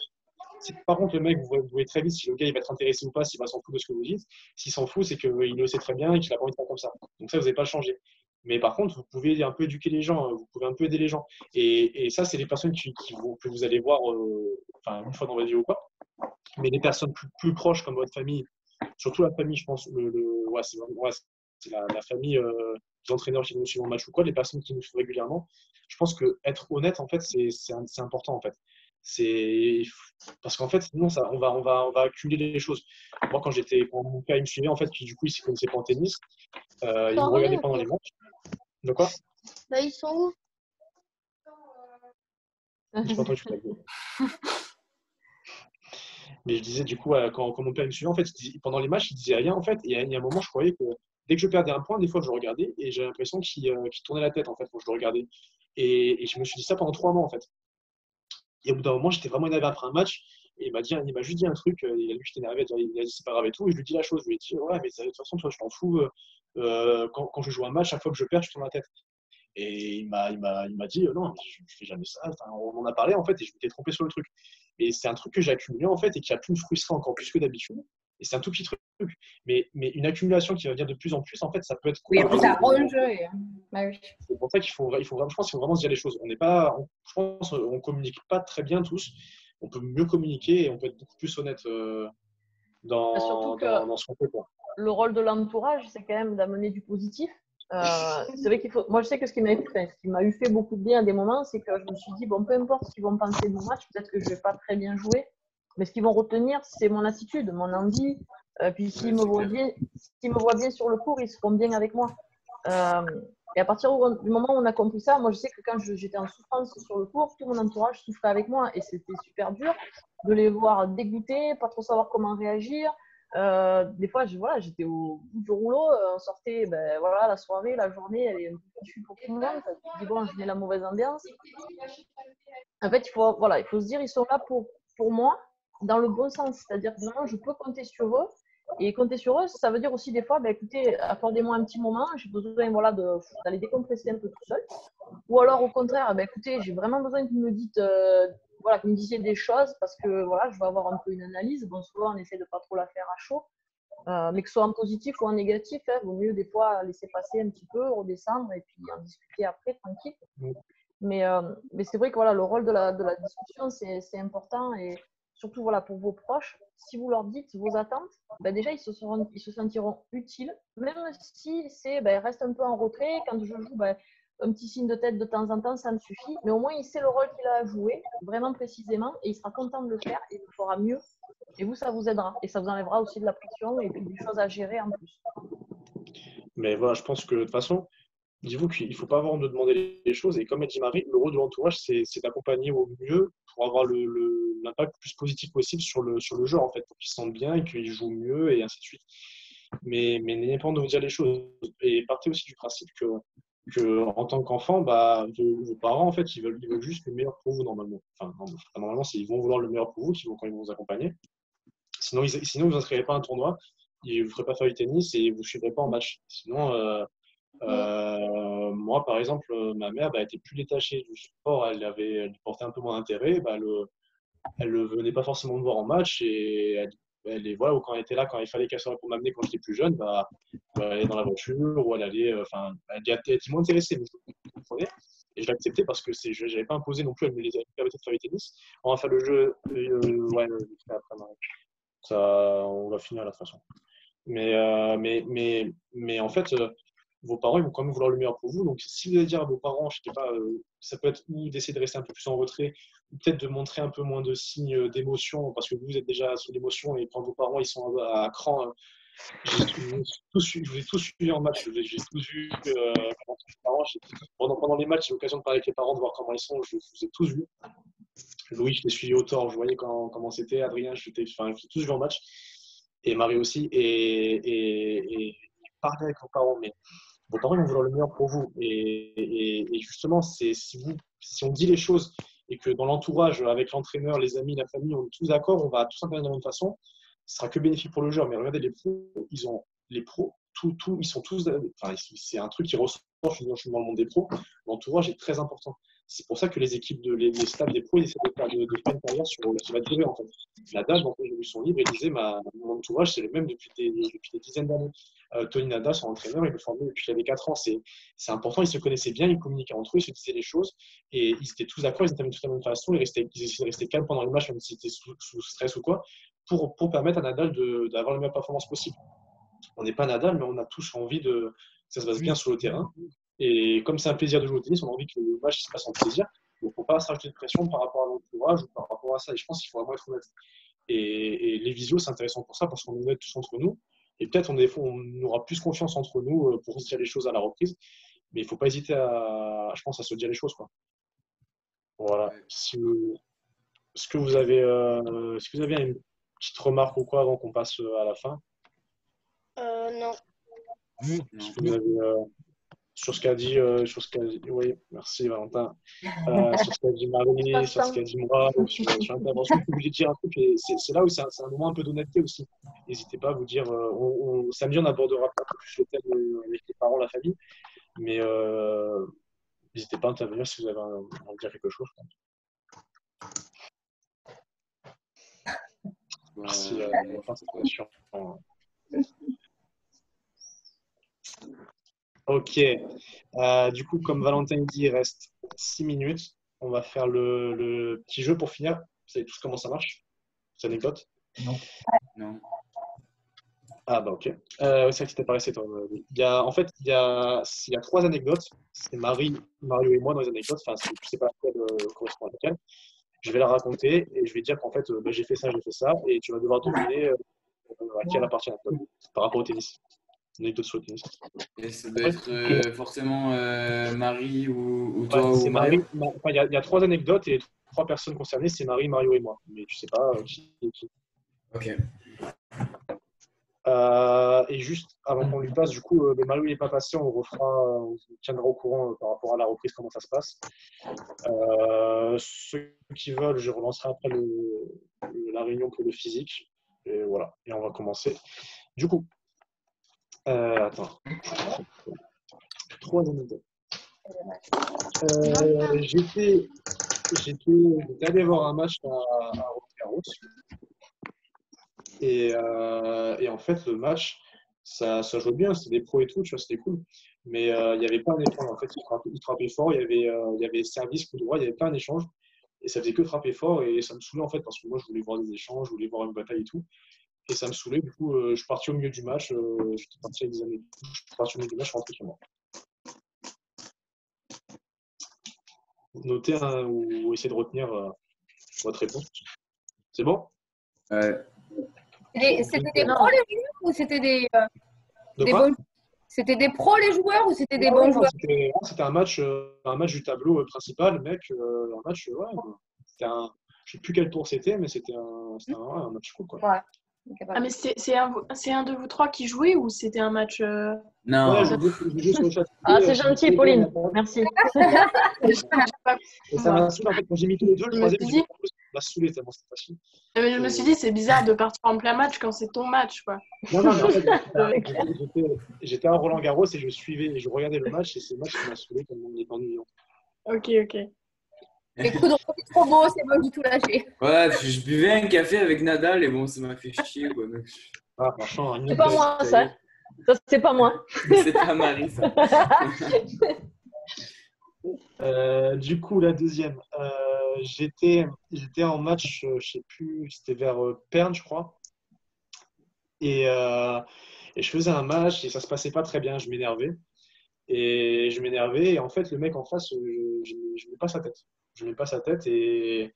Si par contre le mec, vous voyez très vite si le gars il va être intéressé ou pas, s'il va s'en foutre de ce que vous dites, s'il s'en fout, c'est qu'il le sait très bien et qu'il a pas envie de faire comme ça. Donc ça, vous n'avez pas changé. Mais par contre, vous pouvez un peu éduquer les gens, vous pouvez un peu aider les gens. Et ça, c'est les personnes que vous allez voir une fois dans votre vie ou quoi. Mais les personnes plus proches comme votre famille, surtout la famille, je pense, c'est la famille des entraîneurs qui nous suivent en match ou quoi, les personnes qui nous suivent régulièrement. Je pense qu'être honnête, en fait, c'est important, en fait. Parce qu'en fait, sinon, on va accumuler les choses. Moi, quand mon père il me suivait, en fait, qui du coup, il ne s'y connaissait pas en tennis, il me regardait pendant les matchs. De quoi? Bah, ils sont où? Je pas entendu, mais je disais, du coup, quand mon père me suivait, en fait, pendant les matchs, il disait rien, en fait. Et il y a un moment, je croyais que dès que je perdais un point, des fois, je le regardais et j'avais l'impression qu'il tournait la tête, en fait, quand je le regardais. Et je me suis dit ça pendant 3 mois, en fait. Et au bout d'un moment, j'étais vraiment énervé après un match. Et il m'a juste dit un truc. Il a vu que j'étais énervé. Il a dit c'est pas grave et tout. Et je lui dis la chose. Je lui ai dit ouais, mais de toute façon, toi, je t'en fous. Quand je joue un match, chaque fois que je perds, je tourne la tête. Et il m'a dit non, mais je fais jamais ça. Enfin, on en a parlé en fait et je m'étais trompé sur le truc. Et c'est un truc que j'ai accumulé en fait et qui a pu me frustrer encore plus que d'habitude. Et c'est un tout petit truc. Mais une accumulation qui va venir de plus en plus, en fait, ça peut être. Oui, après, ça ronge. Bah oui. C'est pour ça qu'il faut vraiment, je pense qu'il faut vraiment se dire les choses. Je pense qu'on communique pas très bien tous. On peut mieux communiquer et on peut être beaucoup plus honnête dans ce qu'on fait. Quoi. Le rôle de l'entourage, c'est quand même d'amener du positif. C'est vrai qu'il faut. Moi, je sais que ce qui m'a eu fait beaucoup de bien à des moments, c'est que je me suis dit bon, peu importe ce qu'ils vont penser de mon match, peut-être que je vais pas très bien jouer, mais ce qu'ils vont retenir, c'est mon attitude, mon envie. Puis s'ils me voient bien sur le court, ils seront bien avec moi. Et à partir du moment où on a compris ça, moi je sais que quand j'étais en souffrance sur le court, tout mon entourage souffrait avec moi et c'était super dur de les voir dégoûtés, pas trop savoir comment réagir. Des fois, j'étais au bout du rouleau, on sortait, la soirée, la journée, elle est un peu fichue pour tout le monde. Tu dis bon, je mets la mauvaise ambiance. En fait, il faut se dire, ils sont là pour moi dans le bon sens, c'est-à-dire que vraiment, je peux compter sur eux. Et compter sur eux, ça veut dire aussi des fois, écoutez, accordez-moi un petit moment, j'ai besoin d'aller décompresser un peu tout seul. Ou alors au contraire, écoutez, j'ai vraiment besoin que vous me dites, que vous me disiez des choses parce que je vais avoir un peu une analyse. Bon, souvent on essaie de pas trop la faire à chaud, mais que ce soit en positif ou en négatif, vaut mieux des fois laisser passer un petit peu, redescendre et puis en discuter après, tranquille. Mais c'est vrai que le rôle de la discussion, c'est important et surtout pour vos proches, si vous leur dites vos attentes, déjà ils se sentiront utiles, même si c'est reste un peu en retrait. Quand je joue, un petit signe de tête de temps en temps, ça me suffit, mais au moins il sait le rôle qu'il a à jouer, vraiment précisément, et il sera content de le faire et il le fera mieux. Et vous, ça vous aidera et ça vous enlèvera aussi de la pression et puis des choses à gérer en plus. Mais voilà, je pense que de toute façon, dites-vous qu'il ne faut pas avoir honte de demander les choses. Et comme a dit Marie, le rôle de l'entourage, c'est d'accompagner au mieux pour avoir l'impact le plus positif possible sur le joueur, en fait, pour qu'il se sente bien et qu'il joue mieux et ainsi de suite. Mais n'ayez pas honte de vous dire les choses. Et partez aussi du principe que en tant qu'enfant, vos parents, en fait, ils veulent juste le meilleur pour vous, normalement. Enfin, normalement, ils vont vouloir le meilleur pour vous quand ils vont vous accompagner. Sinon, vous ne inscrivez pas à un tournoi, ils ne vous feraient pas faire du tennis et vous ne suivrez pas en match. Sinon, moi, par exemple, ma mère était plus détachée du sport, elle portait un peu moins d'intérêt. Elle ne venait pas forcément me voir en match et quand elle était là, quand il fallait qu'elle soit pour m'amener quand j'étais plus jeune, elle allait dans la voiture ou elle était moins intéressée, mais je comprenais. Et je l'acceptais parce que je n'avais pas imposé non plus, elle me les permettait de faire du tennis. On va faire le jeu, après, on va finir là, de toute façon. Mais en fait, vos parents, ils vont quand même vouloir le meilleur pour vous. Donc, si vous allez dire à vos parents, je sais pas, ça peut être ou d'essayer de rester un peu plus en retrait, ou peut-être de montrer un peu moins de signes d'émotion, parce que vous êtes déjà sous l'émotion et quand vos parents ils sont à cran. Je vous ai tous suivi en match, j'ai tous vu pendant les matchs, j'ai l'occasion de parler avec les parents, de voir comment ils sont, je vous ai tous vus. Louis, je l'ai suivi au tort, je voyais comment c'était. Adrien, je l'ai tous vu en match. Et Marie aussi. Et parlez avec vos parents, mais vos parents ils vont vouloir le meilleur pour vous. Et justement, si on dit les choses et que dans l'entourage, avec l'entraîneur, les amis, la famille, on est tous d'accord, on va tous intervenir de la même façon, ce sera que bénéfique pour le joueur. Mais regardez, les pros, ils sont tous. Enfin, c'est un truc qui ressort dans le monde des pros. L'entourage est très important. C'est pour ça que les équipes, les staffs des pros, ils essaient de faire une carrière sur la durée. En fait. Nadal, quand j'ai lu son livre, il disait mon entourage, c'est le même depuis des dizaines d'années. Tony Nadal, son entraîneur, il le formait depuis qu'il avait 4 ans. C'est important, ils se connaissaient bien, ils communiquaient entre eux, ils se disaient les choses. Et ils étaient tous d'accord, ils étaient tous de la même façon. Ils essayaient de rester calmes pendant les matchs, même s'ils étaient sous stress ou quoi, pour permettre à Nadal d'avoir la meilleure performance possible. On n'est pas Nadal, mais on a tous envie que ça se passe bien sur le terrain. Et comme c'est un plaisir de jouer au tennis, on a envie que le match se passe en plaisir. Donc, il ne faut pas se rajouter de pression par rapport à l'entourage ou par rapport à ça. Et je pense qu'il faut vraiment être honnête. Et les visios, c'est intéressant pour ça, parce qu'on est honnête tous entre nous. Et peut-être, on aura plus confiance entre nous pour se dire les choses à la reprise. Mais il ne faut pas hésiter je pense, à se dire les choses, quoi. Voilà. Est-ce que vous avez une petite remarque ou quoi avant qu'on passe à la fin? Non. Est-ce que vous avez, sur ce qu'a dit, oui, merci Valentin, sur ce qu'a dit Marie, sur ce qu'a dit moi, sur l'intervention, je suis obligé de dire un truc, et c'est là où c'est un moment un peu d'honnêteté aussi. N'hésitez pas à vous dire, samedi on abordera un peu plus le thème avec les parents, la famille, mais n'hésitez pas à intervenir si vous avez envie de dire quelque chose. Merci, c'était sûr. Ok. Du coup, comme Valentin dit, il reste 6 minutes. On va faire le petit jeu pour finir. Vous savez tous comment ça marche? C'est anecdote? Non. Ah bah ok. C'est vrai que c'était pas resté, toi. En fait, il y a 3 anecdotes. C'est Marie, Mario et moi dans les anecdotes. Enfin, je ne sais pas laquelle correspond à laquelle. Je vais la raconter et je vais dire qu'en fait, j'ai fait ça. Et tu vas devoir deviner à qui elle appartient par rapport au tennis. Une anecdote sur le tennis. Et ça doit être forcément Marie ou toi c'est ou Mario. Il y a 3 anecdotes et les 3 personnes concernées, c'est Marie, Mario et moi. Mais tu sais pas qui est qui. Ok. Et juste avant qu'on lui passe, du coup, Mario n'est pas passé, on tiendra au courant par rapport à la reprise, comment ça se passe. Ceux qui veulent, je relancerai après la réunion pour le physique. Et voilà, et on va commencer. Du coup, attends. 3 anecdotes. J'étais allé voir un match à Roland-Garros. Et en fait, le match, ça jouait bien, c'était des pros et tout, tu vois, c'était cool. Mais il n'y avait pas un échange. En fait, ils frappaient fort, il y avait service, coup droit, il n'y avait pas un échange. Et ça faisait que frapper fort. Et ça me saoulait, en fait, parce que moi, je voulais voir des échanges, je voulais voir une bataille et tout. Et ça me saoulait. Du coup, je suis parti au milieu du match. J'étais parti avec des amis. Je suis parti au milieu du match, je suis rentré chez moi. Notez ou essayez de retenir votre réponse. C'est bon? Ouais. C'était des pros les joueurs ou c'était des quoi? bons? C'était des pros les joueurs ou c'était des bons joueurs? C'était un match du tableau principal, mec. Un match, ouais. Je ne sais plus quel tour c'était, mais c'était un match cool, quoi. Ouais. Ah, mais c'est un de vous 3 qui jouait ou c'était un match Non. Ouais, je joue sur le chat. Ah, c'est gentil, Pauline. Merci. Et ça m'a saoulé, en fait, quand j'ai mis tous les deux, le troisième, m'a saoulé tellement c'était facile. Mais je me suis dit, c'est bizarre de partir en plein match quand c'est ton match, quoi. Non, mais en fait, j'étais à Roland-Garros et je regardais le match et c'est le match qui m'a saoulé tellement il est ennuyant. Ok. Les coups de rôle, c'est trop beau, c'est bon du tout lâché. Ouais, je buvais un café avec Nadal et bon, ça m'a fait chier, quoi. Ah, franchement, c'est pas moi, ça. Ça, c'est pas moi. C'est pas Marie, ça. Du coup, la deuxième. J'étais en match, je sais plus, c'était vers Perne, je crois. Et je faisais un match et ça se passait pas très bien, je m'énervais. Et je m'énervais. Et en fait, le mec en face, je mets pas sa tête. Je mets pas sa tête et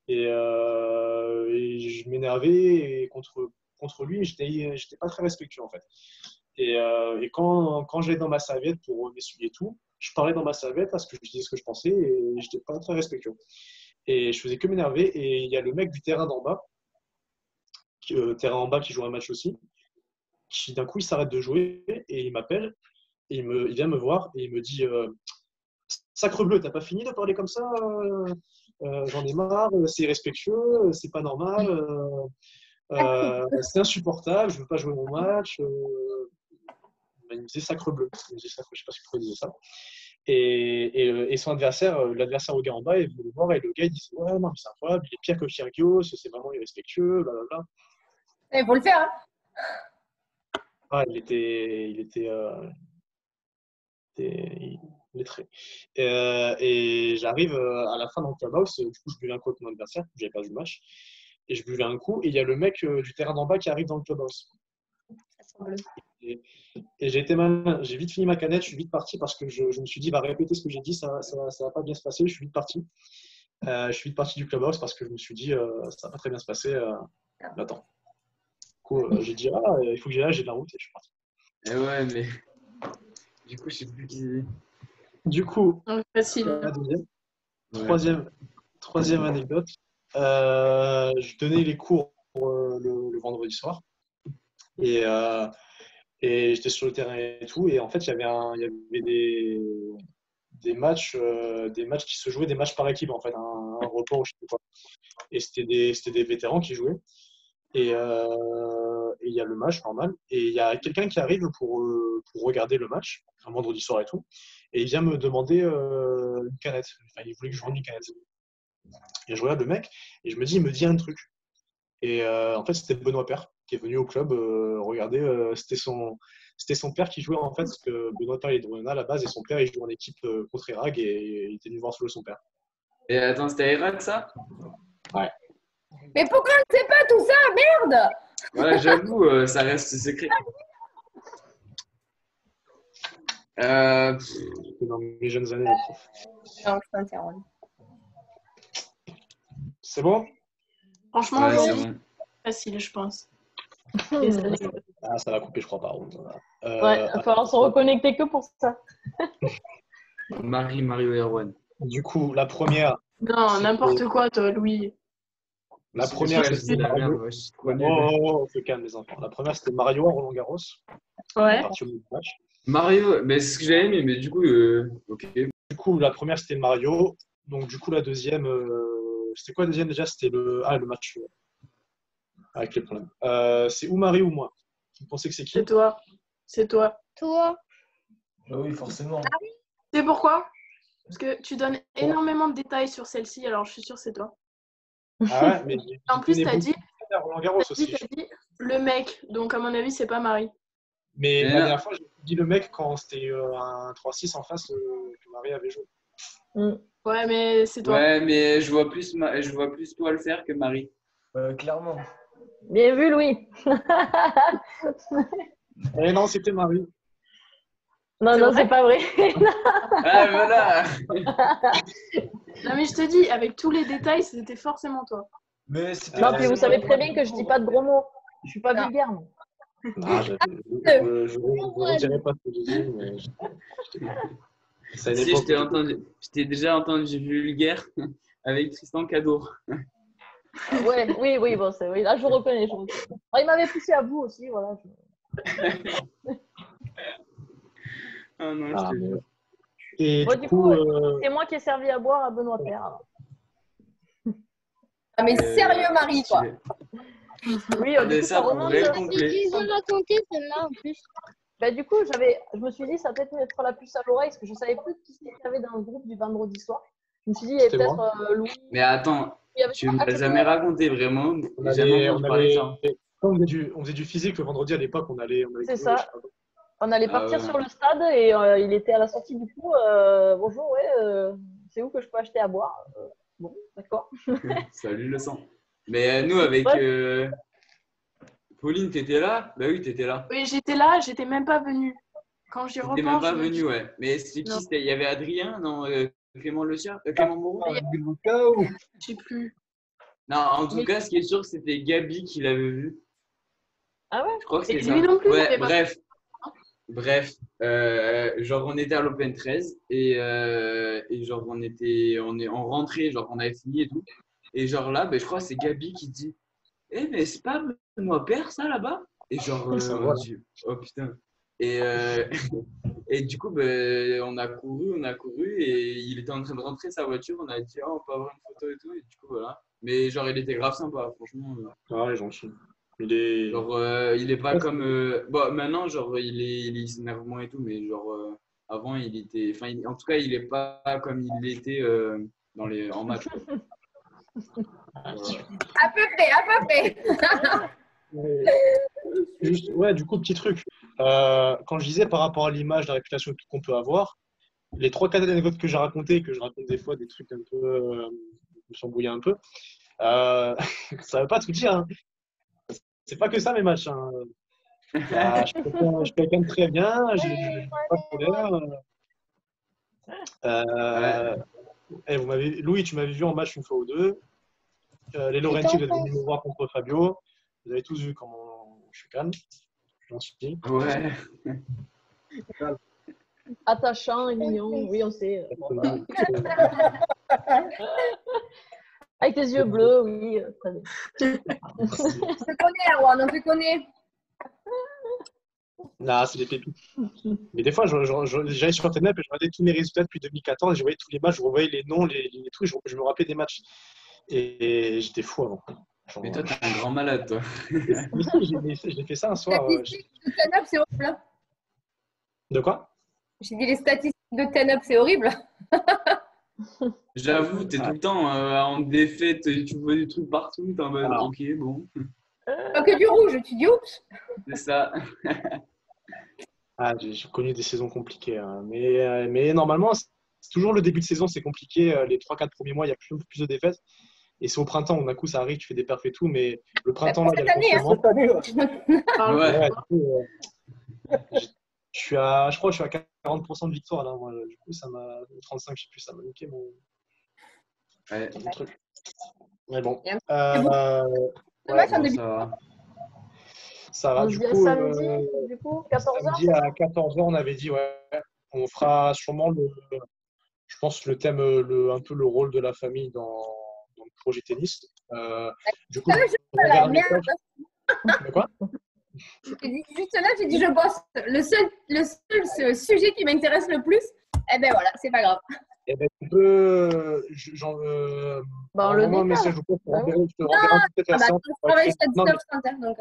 je m'énervais contre lui. Et j'étais pas très respectueux en fait. Et quand j'allais dans ma serviette pour m'essuyer tout, je parlais dans ma serviette parce que je disais ce que je pensais et j'étais pas très respectueux. Et je faisais que m'énerver. Et il y a le mec du terrain d'en bas, qui joue un match aussi, qui d'un coup il s'arrête de jouer et il m'appelle et il vient me voir et il me dit Sacre bleu, t'as pas fini de parler comme ça j'en ai marre, c'est irrespectueux, c'est pas normal, c'est insupportable, je veux pas jouer mon match. Il me disait Sacre bleu. Il me disait Sacre, je sais pas si pourquoi il disait ça. Et son adversaire, l'adversaire au gars en bas, est venu le voir et le gars il disait ouais non mais c'est incroyable, il est pire que Kyrgios, c'est vraiment irrespectueux, blablabla. Il faut le faire. Hein. Ah, il était lettré. Et j'arrive à la fin dans le clubhouse, du coup je buvais un coup avec mon adversaire, j'avais perdu le match, et je buvais un coup, et il y a le mec du terrain d'en bas qui arrive dans le clubhouse. Et j'ai été malin, j'ai vite fini ma canette, je suis vite parti parce que je me suis dit, va répéter ce que j'ai dit, ça va pas bien se passer, je suis vite parti. Je suis vite parti du clubhouse parce que je me suis dit, ça va pas très bien se passer, attends. Du coup, j'ai dit, il faut que j'aille là, j'ai de la route et je suis parti. Et ouais, mais du coup, je sais plus qui. Du coup, facile. La deuxième. Troisième anecdote. Je donnais les cours le vendredi soir et j'étais sur le terrain et tout. Et en fait, il y avait des matchs qui se jouaient, des matchs par équipe en fait, un report, je sais pas quoi. Et c'était des vétérans qui jouaient. Et il y a le match normal. Et il y a quelqu'un qui arrive pour regarder le match, un vendredi soir et tout. Et il vient me demander une canette. Enfin, il voulait que je vende une canette. Et je regarde le mec et je me dis, il me dit un truc. Et en fait, c'était Benoît Paire qui est venu au club regarder. C'était son père qui jouait en fait, parce que Benoît Paire il est de Rennes à la base et son père il joue en équipe contre Irag et il était venu voir jouer son père. Et attends, c'était à Irag ça? Ouais. Mais pourquoi on ne sait pas tout ça? Merde! Ouais, j'avoue, ça reste secret. Dans mes jeunes années, le prof. Non, je t'interromps. C'est bon? Franchement, Ouais, aujourd'hui, c'est bon. facile, je pense. Ça va couper, je crois, par contre. Ouais, il va falloir se reconnecter que pour ça. Mario et Erwan. Du coup, la première. Non, n'importe quoi, toi, Louis. La première, c'était Mario. On se calme, les enfants. La première, c'était Mario à Roland-Garros. Ouais. Mario, mais c'est ce que j'ai aimé, mais du coup, ok. Du coup, la première, c'était Mario. Donc, du coup, la deuxième, c'était quoi la deuxième déjà? C'était le match avec les problèmes. C'est ou Marie ou moi. Vous pensez que c'est qui? C'est toi. C'est toi. Toi. Ah oui, forcément. C'est pourquoi? Parce que tu donnes énormément de détails sur celle-ci, alors je suis sûre que c'est toi. Ah ouais, mais en plus, tu as dit aussi. le mec, donc à mon avis, c'est pas Marie. Mais la dernière fois, j'ai dit le mec quand c'était un 3-6 en face que Marie avait joué. Ouais, mais c'est toi. Ouais, mais je vois plus toi le faire que Marie. Clairement. Bien vu, Louis. Eh non, c'était Marie. Non, c'est pas vrai. Ah, voilà. Non, mais je te dis, avec tous les détails, c'était forcément toi. Mais non, puis vous savez très bien que je dis pas de gros mots. Je suis pas vulgaire, moi. Non, je ne dirais pas ce que j'ai dit, mais si, je t'ai déjà entendu vulgaire avec Tristan Cadeau. Ouais, oui, bon, oui, là, je reconnais. Ah, il m'avait poussé à bout aussi, voilà. Ah non, je te jure. Et du coup, c'est moi qui ai servi à boire à Benoît Paire. Alors. Ah, mais sérieux, Marie, quoi. Oui, du coup, ça remonte. J'ai raconté celle-là en plus. Bah, du coup, je me suis dit, ça va peut-être mettre la puce à l'oreille, parce que je ne savais plus qui c'était qu'il y avait dans le groupe du vendredi soir. Je me suis dit, il y avait peut-être Louis. Mais attends, tu ne m'as jamais raconté vraiment. On faisait du physique le vendredi à l'époque, on allait c'est ça. On allait partir sur le stade et il était à la sortie du coup. Bonjour, ouais, c'est où que je peux acheter à boire? Bon, d'accord. Salut le sang. Mais nous, avec Pauline, t'étais là? Bah oui, t'étais là. Oui, j'étais là, j'étais même pas venue. quand j'y T'es même repense, pas je me dis, venu, ouais. Mais c'est qui? non, Il y avait Adrien, non, Clément Le Sieur, Clément Moreau? je sais plus. Non, en tout Mais- cas, ce qui est sûr, c'était Gabi qui l'avait vu. Ah ouais? Je crois que Et c'est lui ça. non plus, il Ouais, avait pas. bref, genre on était à l'Open 13 et genre on rentrait, genre on avait fini et tout. Et genre là, ben, je crois que c'est Gabi qui dit mais c'est pas Benoît Père ça là-bas? Et genre Ça on va, là. dit oh putain. Et, et du coup, ben, on a couru et il était en train de rentrer sa voiture. On a dit oh, on peut avoir une photo et tout. Et du coup, voilà. Mais genre, il était grave sympa, franchement. Ah ouais, gentil. Il est. Genre, il est pas comme. Bon, maintenant, genre, il s'énerve moins et tout, mais genre, avant, il était. Enfin, en tout cas, il est pas comme il était en match. À peu près. Juste, ouais, du coup, petit truc. Quand je disais par rapport à l'image, la réputation et tout qu'on peut avoir, les 3-4 anecdotes que j'ai racontées, que je raconte des fois, des trucs un peu. Me s'embrouiller un peu, ça veut pas tout dire. Hein. C'est pas que ça mes matchs. Hein. Je suis quelqu'un de très bien, j'ai pas de colère. Ouais. Louis, tu m'avais vu en match une fois ou deux. Les Laurenti, vous êtes venus me voir contre Fabio. Vous avez tous vu comment je suis calme. J'en suis. Ouais. Attachant et mignon, oui, on sait. Avec tes yeux bleus, oui. Très bien. On te connaît, Erwan, on te connaît. Non, c'est des pépites. Mais des fois, j'allais sur Internet et je regardais tous mes résultats depuis 2014 et je voyais tous les matchs, je revoyais les noms, les trucs, je me rappelais des matchs. Et j'étais fou avant. Genre, Mais toi, t'es un grand malade, toi. j'ai fait ça un soir. Statistiques de Ten Up, c'est horrible. De quoi? J'ai dit les statistiques de Ten Up, c'est horrible. J'avoue, t'es tout le temps en défaite, tu vois des trucs partout, t'es en mode ok, bon, Pas que du rouge, tu dis oups. c'est ça. Ah, j'ai connu des saisons compliquées. Hein. Mais normalement, c'est toujours le début de saison, c'est compliqué. Les 3-4 premiers mois, il y a plus de défaites. Et c'est au printemps, d'un coup, ça arrive, tu fais des perfs et tout. Mais le printemps, là, il y a le confinement. Ouais. Ouais, du coup, je crois que je suis à 40% de victoire. Là, moi. Du coup, ça m'a. 35, je sais plus, ça m'a niqué mon truc. Mais bon. Et Ouais, bon, ça va. Ça va. On Du se dit coup, samedi, du coup, 14h. samedi à 14h, on avait dit, ouais, on fera sûrement je pense, le thème, un peu le rôle de la famille dans le projet tennis. Du coup, on verra un message. De quoi? Juste là, j'ai dit je bosse. Le seul sujet qui m'intéresse le plus, eh ben voilà, c'est pas grave. Eh ben, tu peux. Bah, on le envoie-moi un décale. message, je te Ah oui. renverrai peut-être la séance. Je travaille jusqu'à 19h30, donc.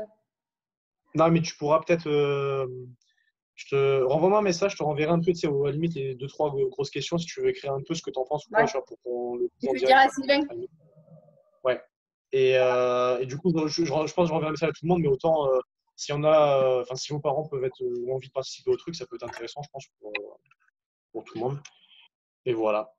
Non, mais tu pourras peut-être. Renvoie-moi un message, je te renverrai un peu, tu sais, à la limite, les 2-3 grosses questions si tu veux écrire un peu ce que tu en penses ou pas, Ouais. tu vois, pour qu'on le Je dise en vais dire à direct. Sylvain. Ouais. Et du coup, je pense que je renverrai un message à tout le monde, mais autant, s'il y en a, enfin, si vos parents peuvent ont envie de participer au truc, ça peut être intéressant, je pense, pour tout le monde. Et voilà.